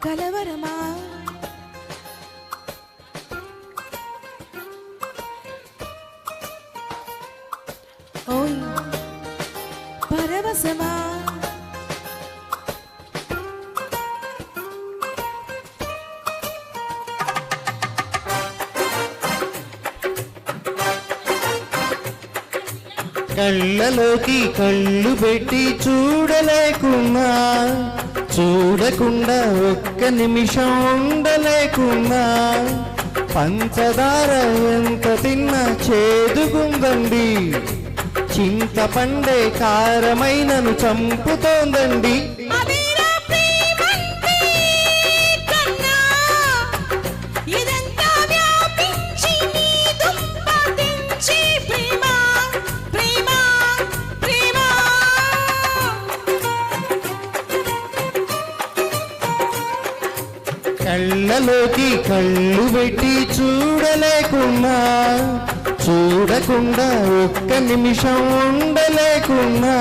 కలవరమా ఓయ్ పరవశమా కళ్ళలోకి కళ్ళు పెట్టి చూడలేకున్నా చూడకుండా ఒక్క నిమిషం ఉండలేకున్నా పంచదార ఎంత తిన్నా చేదుగుందండి చింతపండే కారమైనను చంపుతోందండి కళ్ళలోకి కళ్ళు పెట్టి చూడలేకున్నా చూడకుండా ఒక్క నిమిషం ఉండలేకున్నా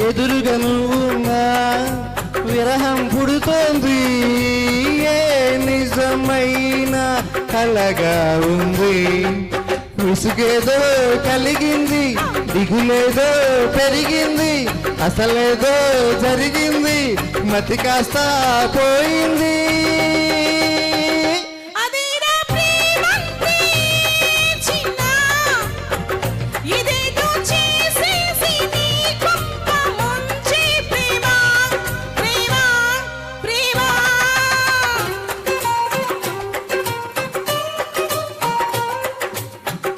ఎదురుగా నువ్వున్నా విరహం పుడుతోంది ఏ నిజమైన కలగా ఉంది విసుగేదో కలిగింది దిగులేదో పెరిగింది అసలేదో జరిగింది మతి కాస్త పోయింది ఇదేదో చేసేసి నీ గొప్ప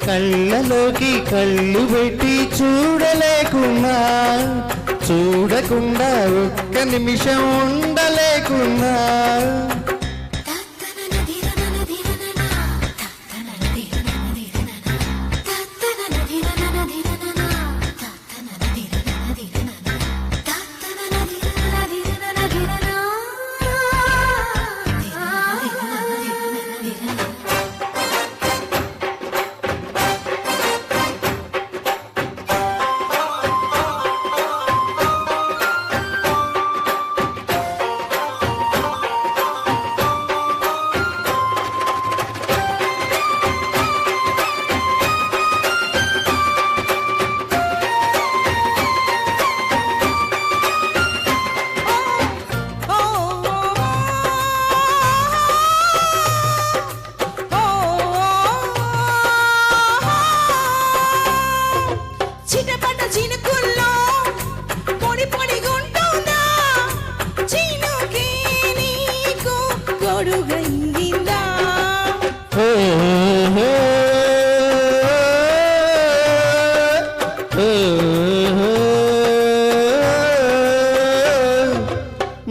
కళ్ళలోకి కళ్ళు పెట్టి చూడలేకున్నా, చూడకుండా ఒక్క నిమిషం ఉండలేకున్నా.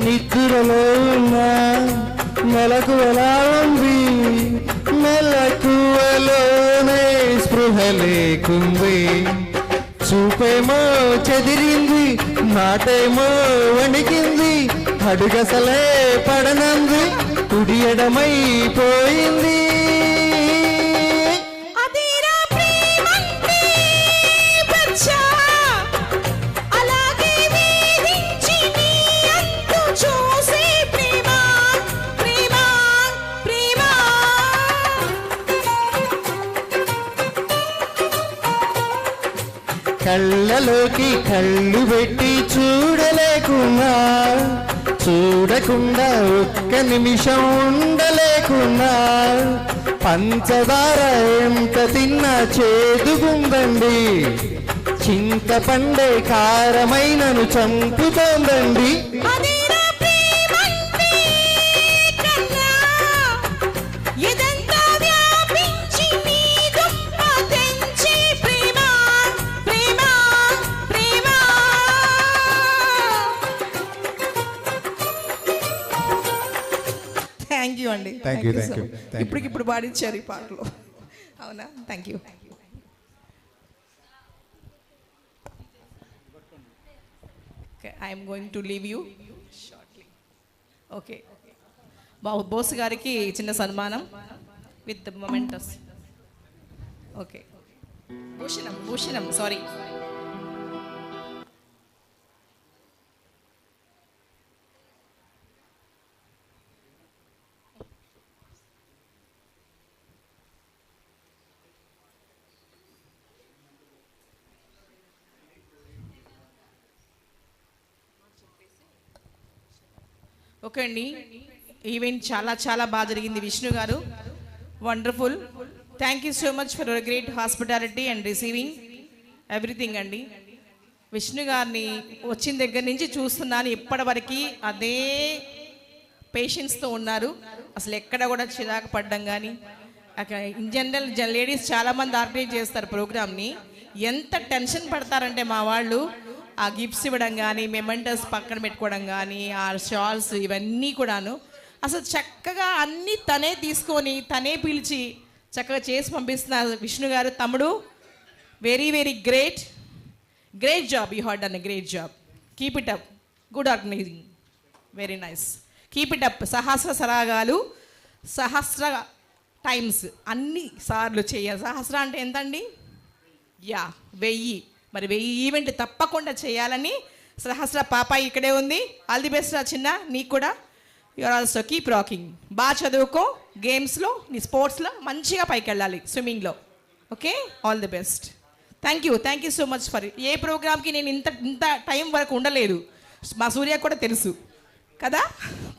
నిద్రలో ఉన్న మెలకువలా ఉంది, మెలకువలోనే స్పృహ లేకుంది. చూపేమో చెదిరింది, మాటేమో వణికింది, అడుగసలే పడనంది, కుడి ఎడమైపోయింది. కళ్ళలోకి కళ్ళు పెట్టి చూడలేకున్నా, చూడకుండా ఒక్క నిమిషం ఉండలేకున్నా. పంచదార ఎంత తిన్నా చేదుగుందండి, చింతపండే కారమైనను చంపుతోందండి. థ్యాంక్ యూ అండి. Thank you. ఇప్పటికిప్పుడు పాడించారు ఈ పాటలో. అవునా? Thank you. I'm going to leave you shortly. Okay, Bose గారికి చిన్న సన్మానం with mementos. Okay, Bhushanam sorry. Okay అండి, ఈవెంట్ చాలా బాగా జరిగింది. విష్ణు గారు wonderful. Thank you so much for your great hospitality and receiving everything అండి. విష్ణు గారిని వచ్చిన దగ్గర నుంచి చూస్తున్నాను, ఇప్పటివరకు అదే పేషెంట్స్తో ఉన్నారు. అసలు ఎక్కడ కూడా చిరాకు పడ్డం కానీ, ఇన్ జనరల్ లేడీస్ చాలామంది ఆర్గనైజ్ చేస్తారు ప్రోగ్రామ్ని. ఎంత టెన్షన్ పడతారంటే మా వాళ్ళు ఆ గిఫ్ట్స్ ఇవ్వడం కానీ, మెమెంటస్ పక్కన పెట్టుకోవడం కానీ, ఆ షాల్స్ ఇవన్నీ కూడాను అసలు చక్కగా అన్నీ తనే తీసుకొని తనే పిలిచి చక్కగా చేసి పంపిస్తున్నారు. విష్ణు గారు తమ్ముడు, very great job. You had done a great job. Keep it up. Good organizing, very nice. Keep it up. సహస్ర సరాగాలు, సహస్ర టైమ్స్ అన్ని సార్లు చేయాలి. సహస్ర అంటే ఎంతండి? 1000. మరి 1000 ఈవెంట్ తప్పకుండా చేయాలని సహస్ర పాప ఇక్కడే ఉంది. ఆల్ ది బెస్ట్ రా చిన్న, నీకు కూడా. You're also keep rocking. బాగా చదువుకో, గేమ్స్లో నీ స్పోర్ట్స్లో మంచిగా పైకి వెళ్ళాలి, స్విమ్మింగ్లో. Okay, all the best. Thank you so much for. ఏ ప్రోగ్రామ్కి నేను ఇంత టైం వరకు ఉండలేదు, మా సూర్య కూడా తెలుసు కదా.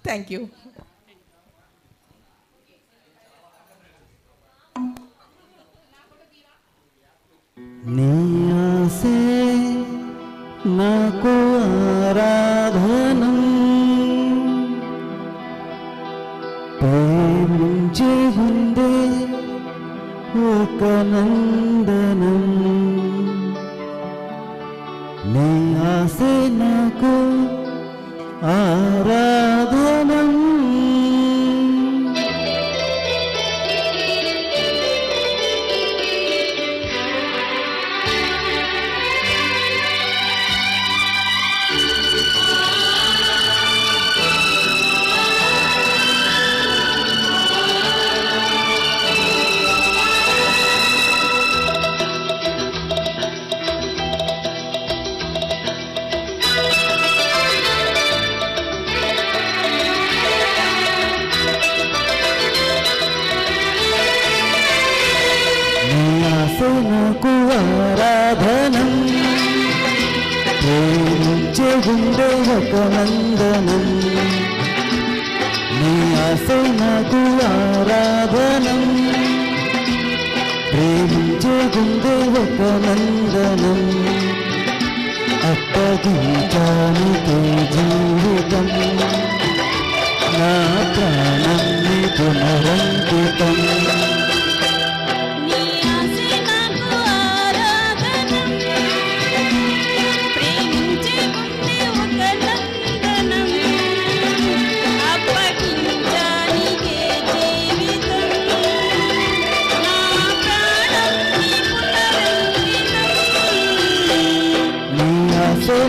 Thank you. నీ ఆసే నాకు ఆరాధనం, ప్రేమించే ఉందే ఒక నందనం నీ ఆసే నాకు ఆరాధనం నాకు ఆరాధనం ప్రేమించే గుండె ఒక నందనం నీ ఆశ నాకు ఆరాధనం ప్రేమించే గుండె ఒక నందనం అప్పగించానికి జీవితం నా ప్రాణం నీ పునరంకితం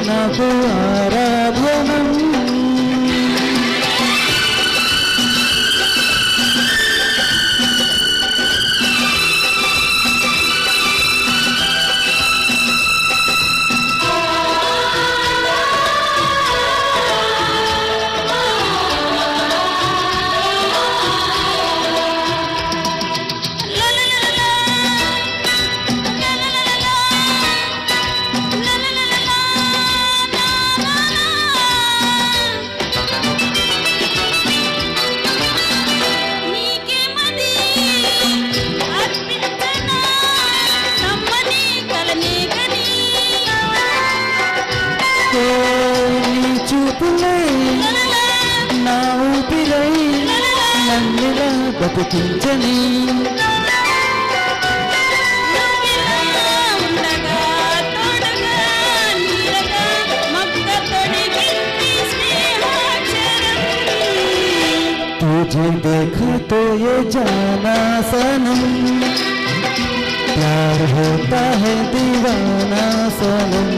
నాకు ఆరాధనం నా ఊపిరై నన్నులా బతికించని तुझे देखा तो ये जाना सनम प्यार होता है दीवाना सनम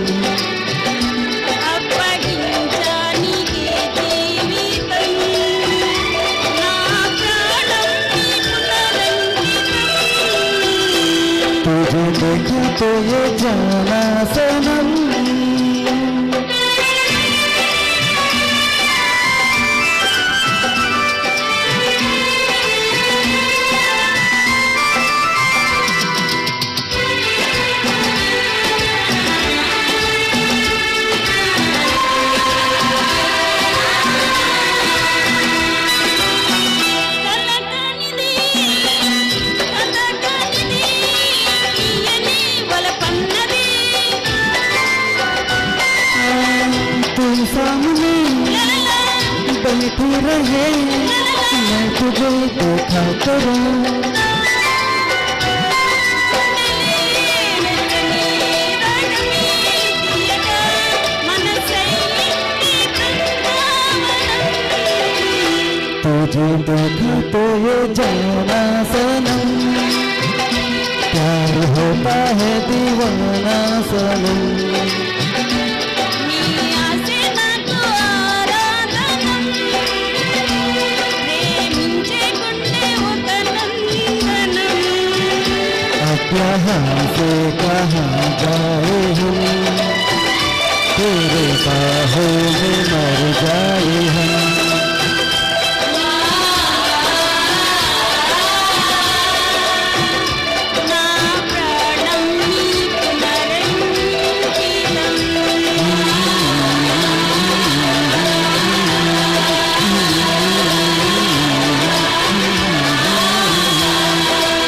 तुझे देखा तो ये जाना सनम सामने बैठे रहे मैं तुझे देखा करूं तुझे देखा तो ये जाना सनम प्यार होता है दीवाना सनम यहाँ से कहाँ जाए हम तेरे बाहों में मर जाए हम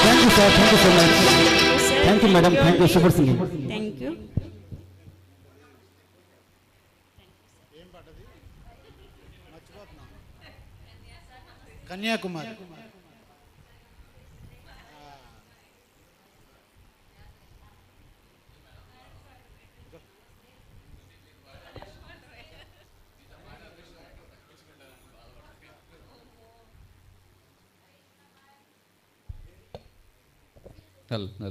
Thank you, sir. Thank you so much. Thank you, madam. Thank you, super singing. Thank you. Kanyakumari hello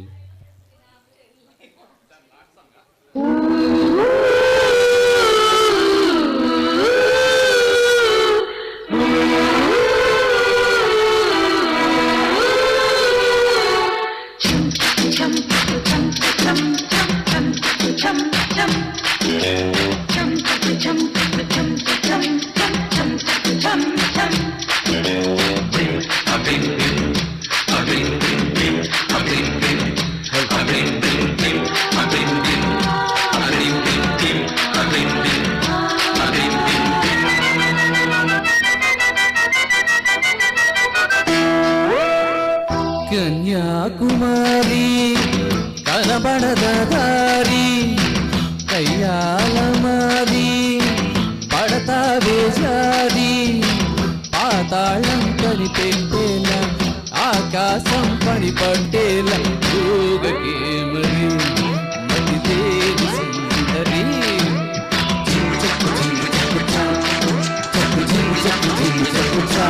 Kanyakumari కనబడద దారి కయ్యాలమారి పడతావే జారి పాతాళం కనిపెట్టేలా ఆకాశం పని పట్టేలా యోగకే మరి మతి దేవి సుందరి చక్కు జింగు చక్కు చా చక్కు జింగు చక్కు జింగు చక్కు చా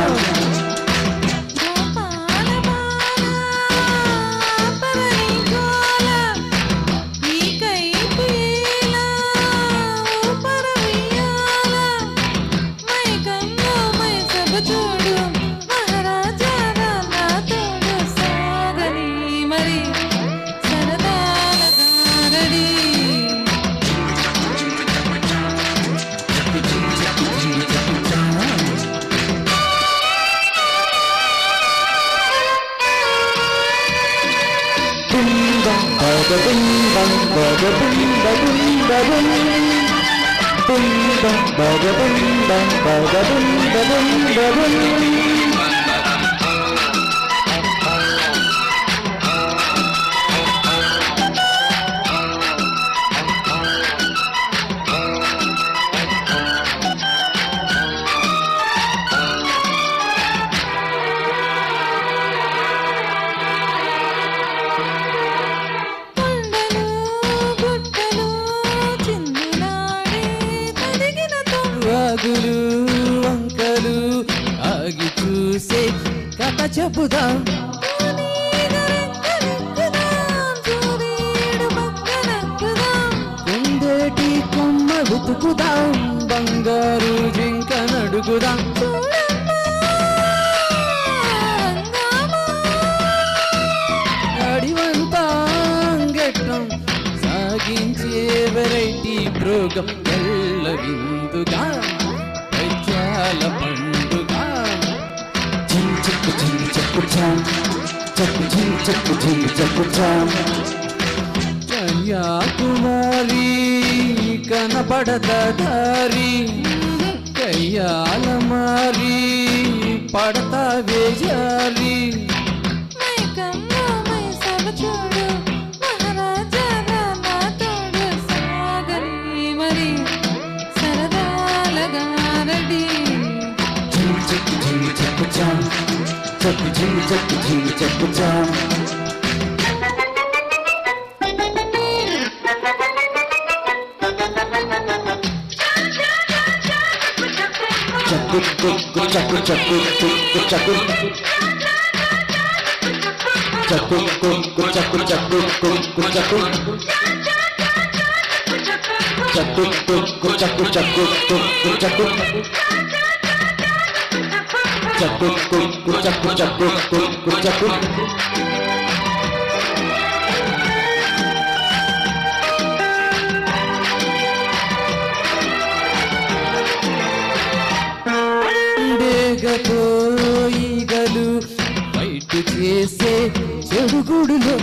చెబుదాం కుందేటి కొమ్మ వెతుకుదాం బంగారు జింక నడుగుదాం అడివంతా అంగట్టం సాగించే వెరైటీ ప్రోగం ఎల్ల విందుగా వైద్యాల పండుగ చక్కు జింగు చక్కు చాం చక్కు జింగు చక్కు జింగు చక్కు చాం కన్యాకుమారి కనబడద దారి కయ్యాలమారి పడతావే జారి చక్కు జింగు చక్కు జింగు చక్కు చాం చక్కు కుక్కు చక్కు చక్కు కుక్కు చక్కు చక్కు కుక్కు చక్కు చక్కు కుక్కు చక్కు చక్కు కుక్కు చక్కు చక్కు కుక్కు చక్కు చక్కు కుక్కు చక్కు చక్కు కుక్కు చక్కు డేగతో ఈగలు బయట చేసే చెడుగుడులో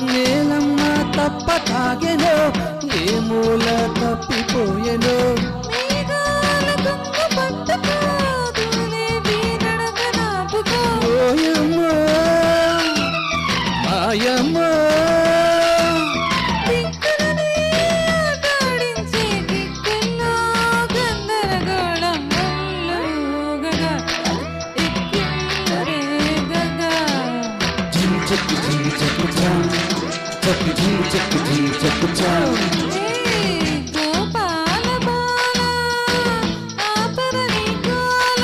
నేలమ్మ తప్ప తాగెనో ఏ మూల తప్పిపోయెనో ఓయమ్మ మాయమ్మ చక్కు జింగు చక్కు చాం చక్కు జింగు చక్కు జింగు చక్కు చాం గోపాల బాల ఆపరని గోల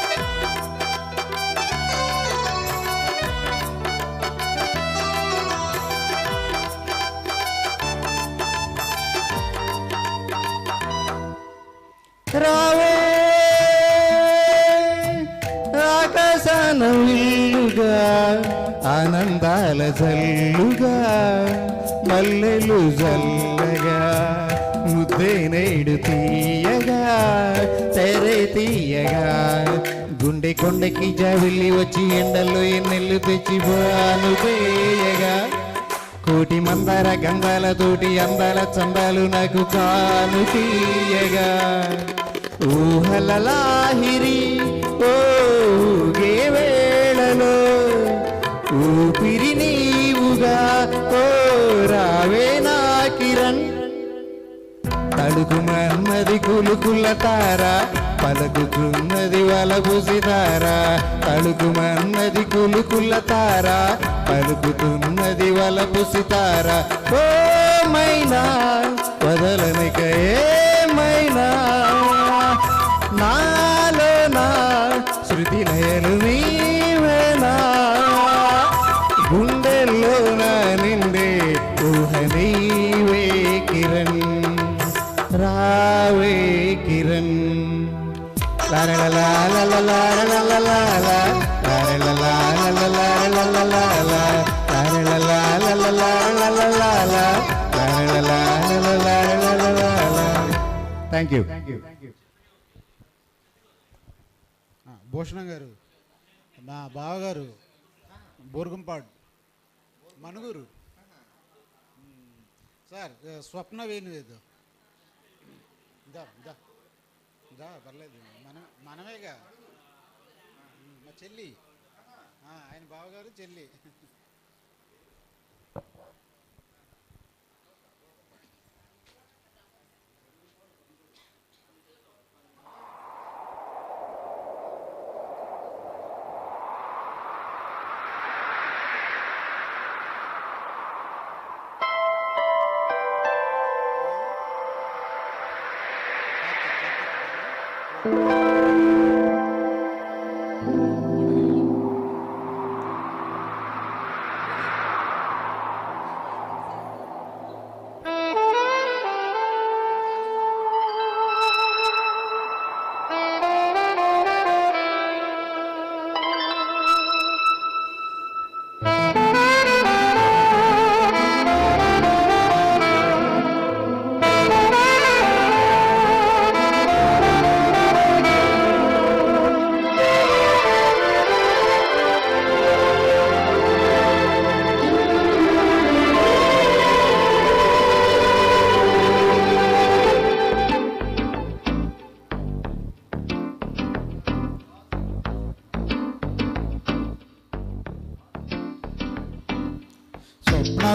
జల్లుగా ఆనందాల జల్లుగా మల్లెలు జల్లగా ముద్దే నేడు తీయగా తెరే తీయగా గుండె కొండకి జావిల్లి వచ్చి ఎండల్లో ఎన్నెల్లు తెచ్చిపోయాను వేయగా కోటి మందార గంధాలతోటి అందాల చందాలు నాకు కాను తీయగా ఊహలలాహిరి ఓగే వేళలో ఊపిరి నీవుగా ఓ రావే నా కిరణ్ తడుకుమన్నది కులుకుల తార పలుకుతున్నది వలపుసి తార తడుకుమన్నది కులుకుల తార పలుకుతున్నది వలపుసి తార ఓ మైనా వదలనిక ఏమైనా నాలో నా శృతి లయలు నీవేనా గుండెల్లో నా నిండే ఊహ నీవే కిరణ్ రావే కిరణ్ థ్యాంక్ యూ. భూషణం గారు, మా బావగారు బోర్గంపాడు మనుగురు సార్. స్వప్న వేణువేదో దా దా దా పర్లేదు, మనమేగా. మా చెల్లి, ఆయన బావగారు చెల్లి.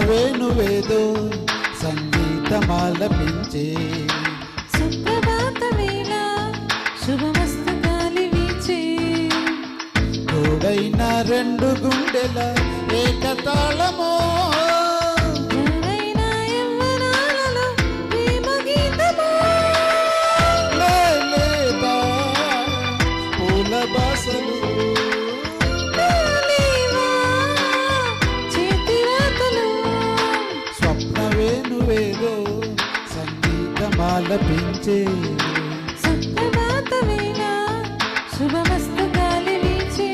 వేణువేదో సంగీతమాలపించే సుప్రభాత వేళ శుభమస్తు గాలి వీచే తోడైన రెండు గుండెల ఏకతాళమో జడైన యవ్వనాలలో ప్రేమ గీతమో లేలేత పూల బాసలు వేణువేదో సంగీతమాలపించే సుప్రభాత వేళ శుభమస్తు గాలి వీచే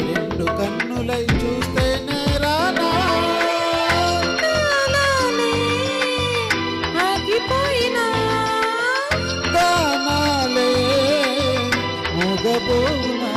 రెండు కన్నులై చూస్తేనే రానా ఆగిపోయినా గానాలే ఆగబోనా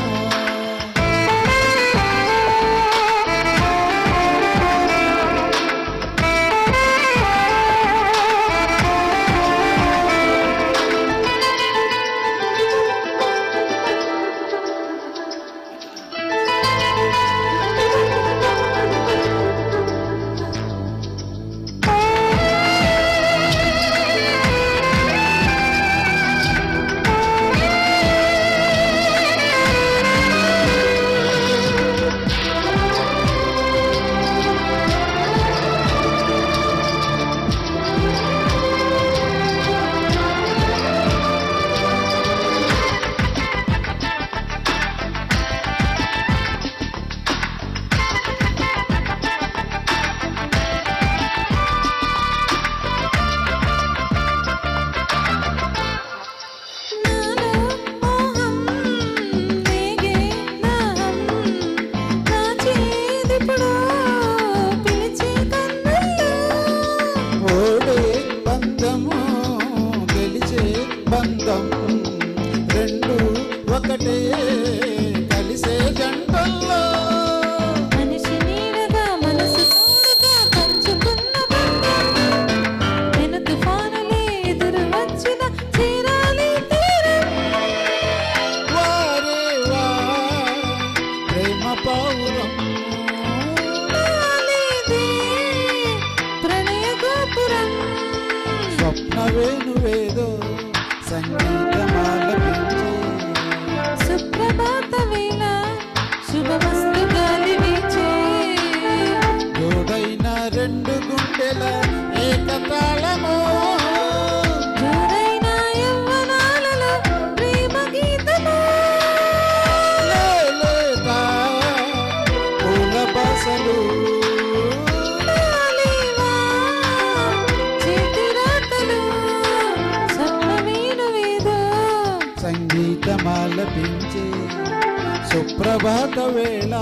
ఒకటే కలిసే జంటల్లో మనిషి నీడగా మనసు తోడుగా పంచుకున్న బంధం వెను తుఫానులే ఎదురు వచ్చిన చేరాలి తీరం వారే వా ప్రేమ పౌరం నాలేదే ప్రణయ గోపురం స్వప్న వేణువేదో సంగీతమాలపించే సుప్రభాత వేళ శుభమస్తు గాలి వీచే జోడైన రెండు గుండెల ఏకతాళమో జోరైన యవ్వనాలలో ప్రేమ గీతమో లేలేత పూల బాసలు నాలేవా చేతి రాతలు స్వప్న వేణువేదో సంగీతమాలపించే సుప్రభాత వేళ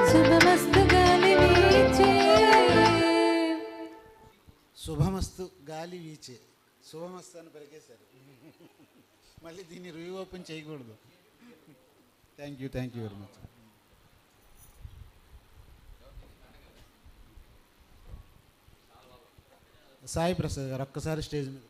శుభమస్తు గాలి వీచే శుభమస్తు గాలి వీచే శుభమస్తు అని పలికేశారు మళ్ళీ దీన్ని రీఓపెన్ చేయకూడదు thank you very much Sai Prasad గారు ఒక్కసారి స్టేజ్ మీద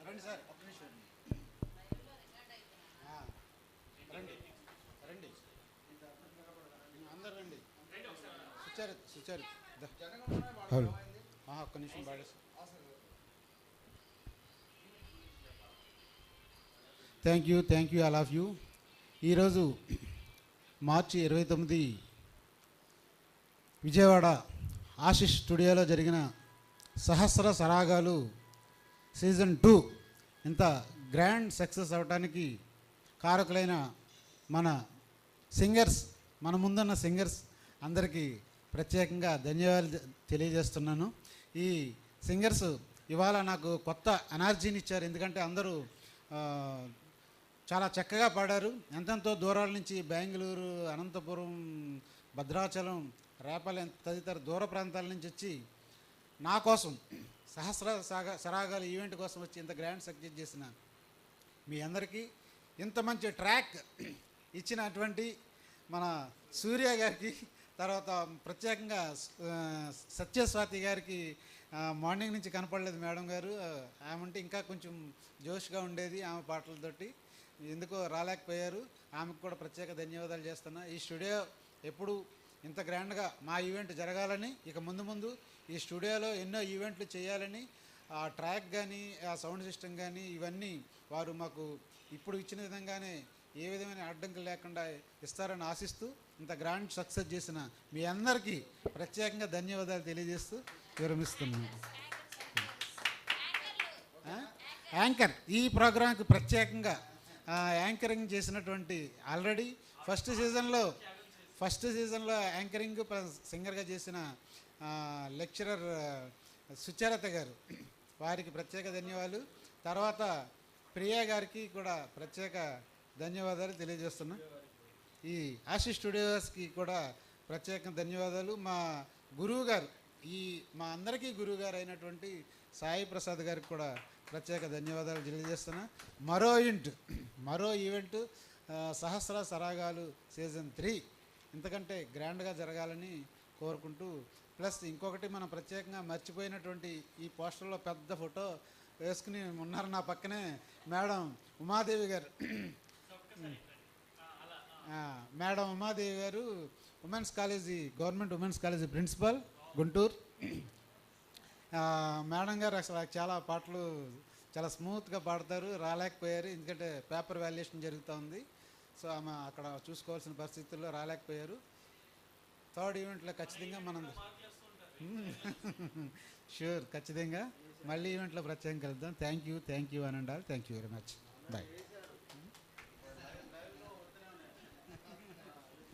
రండి సార్ ఒక్క నిమిషం రండి రండి అందరు రండి సుచారిత్ హలో ఒక్క నిమిషం పాడేసి thank you all of you ఈరోజు మార్చి 29 విజయవాడ ఆశిష్ స్టూడియోలో జరిగిన సహస్ర సరాగాలు సీజన్ 2 ఇంత గ్రాండ్ సక్సెస్ అవడానికి కారకులైన మన సింగర్స్, మన ముందున్న సింగర్స్ అందరికీ ప్రత్యేకంగా ధన్యవాదాలు తెలియజేస్తున్నాను. ఈ సింగర్స్ ఇవాళ నాకు కొత్త ఎనర్జీని ఇచ్చారు. ఎందుకంటే అందరూ చాలా చక్కగా పాడారు. ఎంతెంతో దూరాల నుంచి బెంగళూరు, అనంతపురం, భద్రాచలం, రేపల్లె తదితర దూర ప్రాంతాల నుంచి వచ్చి నా కోసం సరాగాలు ఈవెంట్ కోసం వచ్చి ఇంత గ్రాండ్ సక్సెస్ చేసిన మీ అందరికీ, ఇంత మంచి ట్రాక్ ఇచ్చినటువంటి మన సూర్య గారికి, తర్వాత ప్రత్యేకంగా సత్యస్వాతి గారికి, మార్నింగ్ నుంచి కనపడలేదు మేడం గారు, ఆమె అంటే ఇంకా కొంచెం జోష్గా ఉండేది ఆమె పాటలతోటి, ఎందుకో రాలేకపోయారు. ఆమెకు కూడా ప్రత్యేక ధన్యవాదాలు చేస్తున్నా. ఈ స్టూడియో ఎప్పుడు ఇంత గ్రాండ్గా మా ఈవెంట్ జరగాలని, ఇక ముందు ఈ స్టూడియోలో ఎన్నో ఈవెంట్లు చేయాలని, ఆ ట్రాక్ కానీ ఆ సౌండ్ సిస్టమ్ కానీ ఇవన్నీ వారు మాకు ఇప్పుడు ఇచ్చిన విధంగానే ఏ విధమైన అడ్డంకులు లేకుండా ఇస్తారని ఆశిస్తూ ఇంత గ్రాండ్ సక్సెస్ చేసిన మీ అందరికీ ప్రత్యేకంగా ధన్యవాదాలు తెలియజేస్తూ విరమిస్తున్నాను. యాంకర్ ఈ ప్రోగ్రాంకి ప్రత్యేకంగా యాంకరింగ్ చేసినటువంటి ఆల్రెడీ ఫస్ట్ సీజన్లో యాంకరింగ్ సింగర్గా చేసిన లెక్చరర్ సుచరిత గారు, వారికి ప్రత్యేక ధన్యవాదాలు. తర్వాత ప్రియా గారికి కూడా ప్రత్యేక ధన్యవాదాలు తెలియజేస్తున్నా. ఈ ఆశిష్ స్టూడియోస్కి కూడా ప్రత్యేక ధన్యవాదాలు. మా గురువు గారు, మా అందరికీ గురువు గారు అయినటువంటి సాయి ప్రసాద్ గారికి కూడా ప్రత్యేక ధన్యవాదాలు తెలియజేస్తున్నా. మరో ఈవెంట్ సహస్ర సరాగాలు సీజన్ 3 ఇంతకంటే గ్రాండ్గా జరగాలని కోరుకుంటూ, ప్లస్ ఇంకొకటి మనం ప్రత్యేకంగా మర్చిపోయినటువంటి ఈ పోస్టర్లో పెద్ద ఫోటో వేసుకుని ఉన్నారు నా పక్కనే మేడం ఉమాదేవి గారు. మేడం ఉమాదేవి గారు government women's college principal Guntur. Madam గారు అసలు చాలా పాటలు చాలా స్మూత్గా పాడతారు, రాలేకపోయారు ఎందుకంటే పేపర్ వాల్యుయేషన్ జరుగుతూ ఉంది. సో ఆమె అక్కడ చూసుకోవాల్సిన పరిస్థితుల్లో రాలేకపోయారు. థర్డ్ ఈవెంట్లో ఖచ్చితంగా మనం షూర్ ఖచ్చితంగా మళ్ళీ ఈవెంట్లో ప్రత్యేకంగా కలుద్దాం. Thank you one and all. Thank you very much. Bye.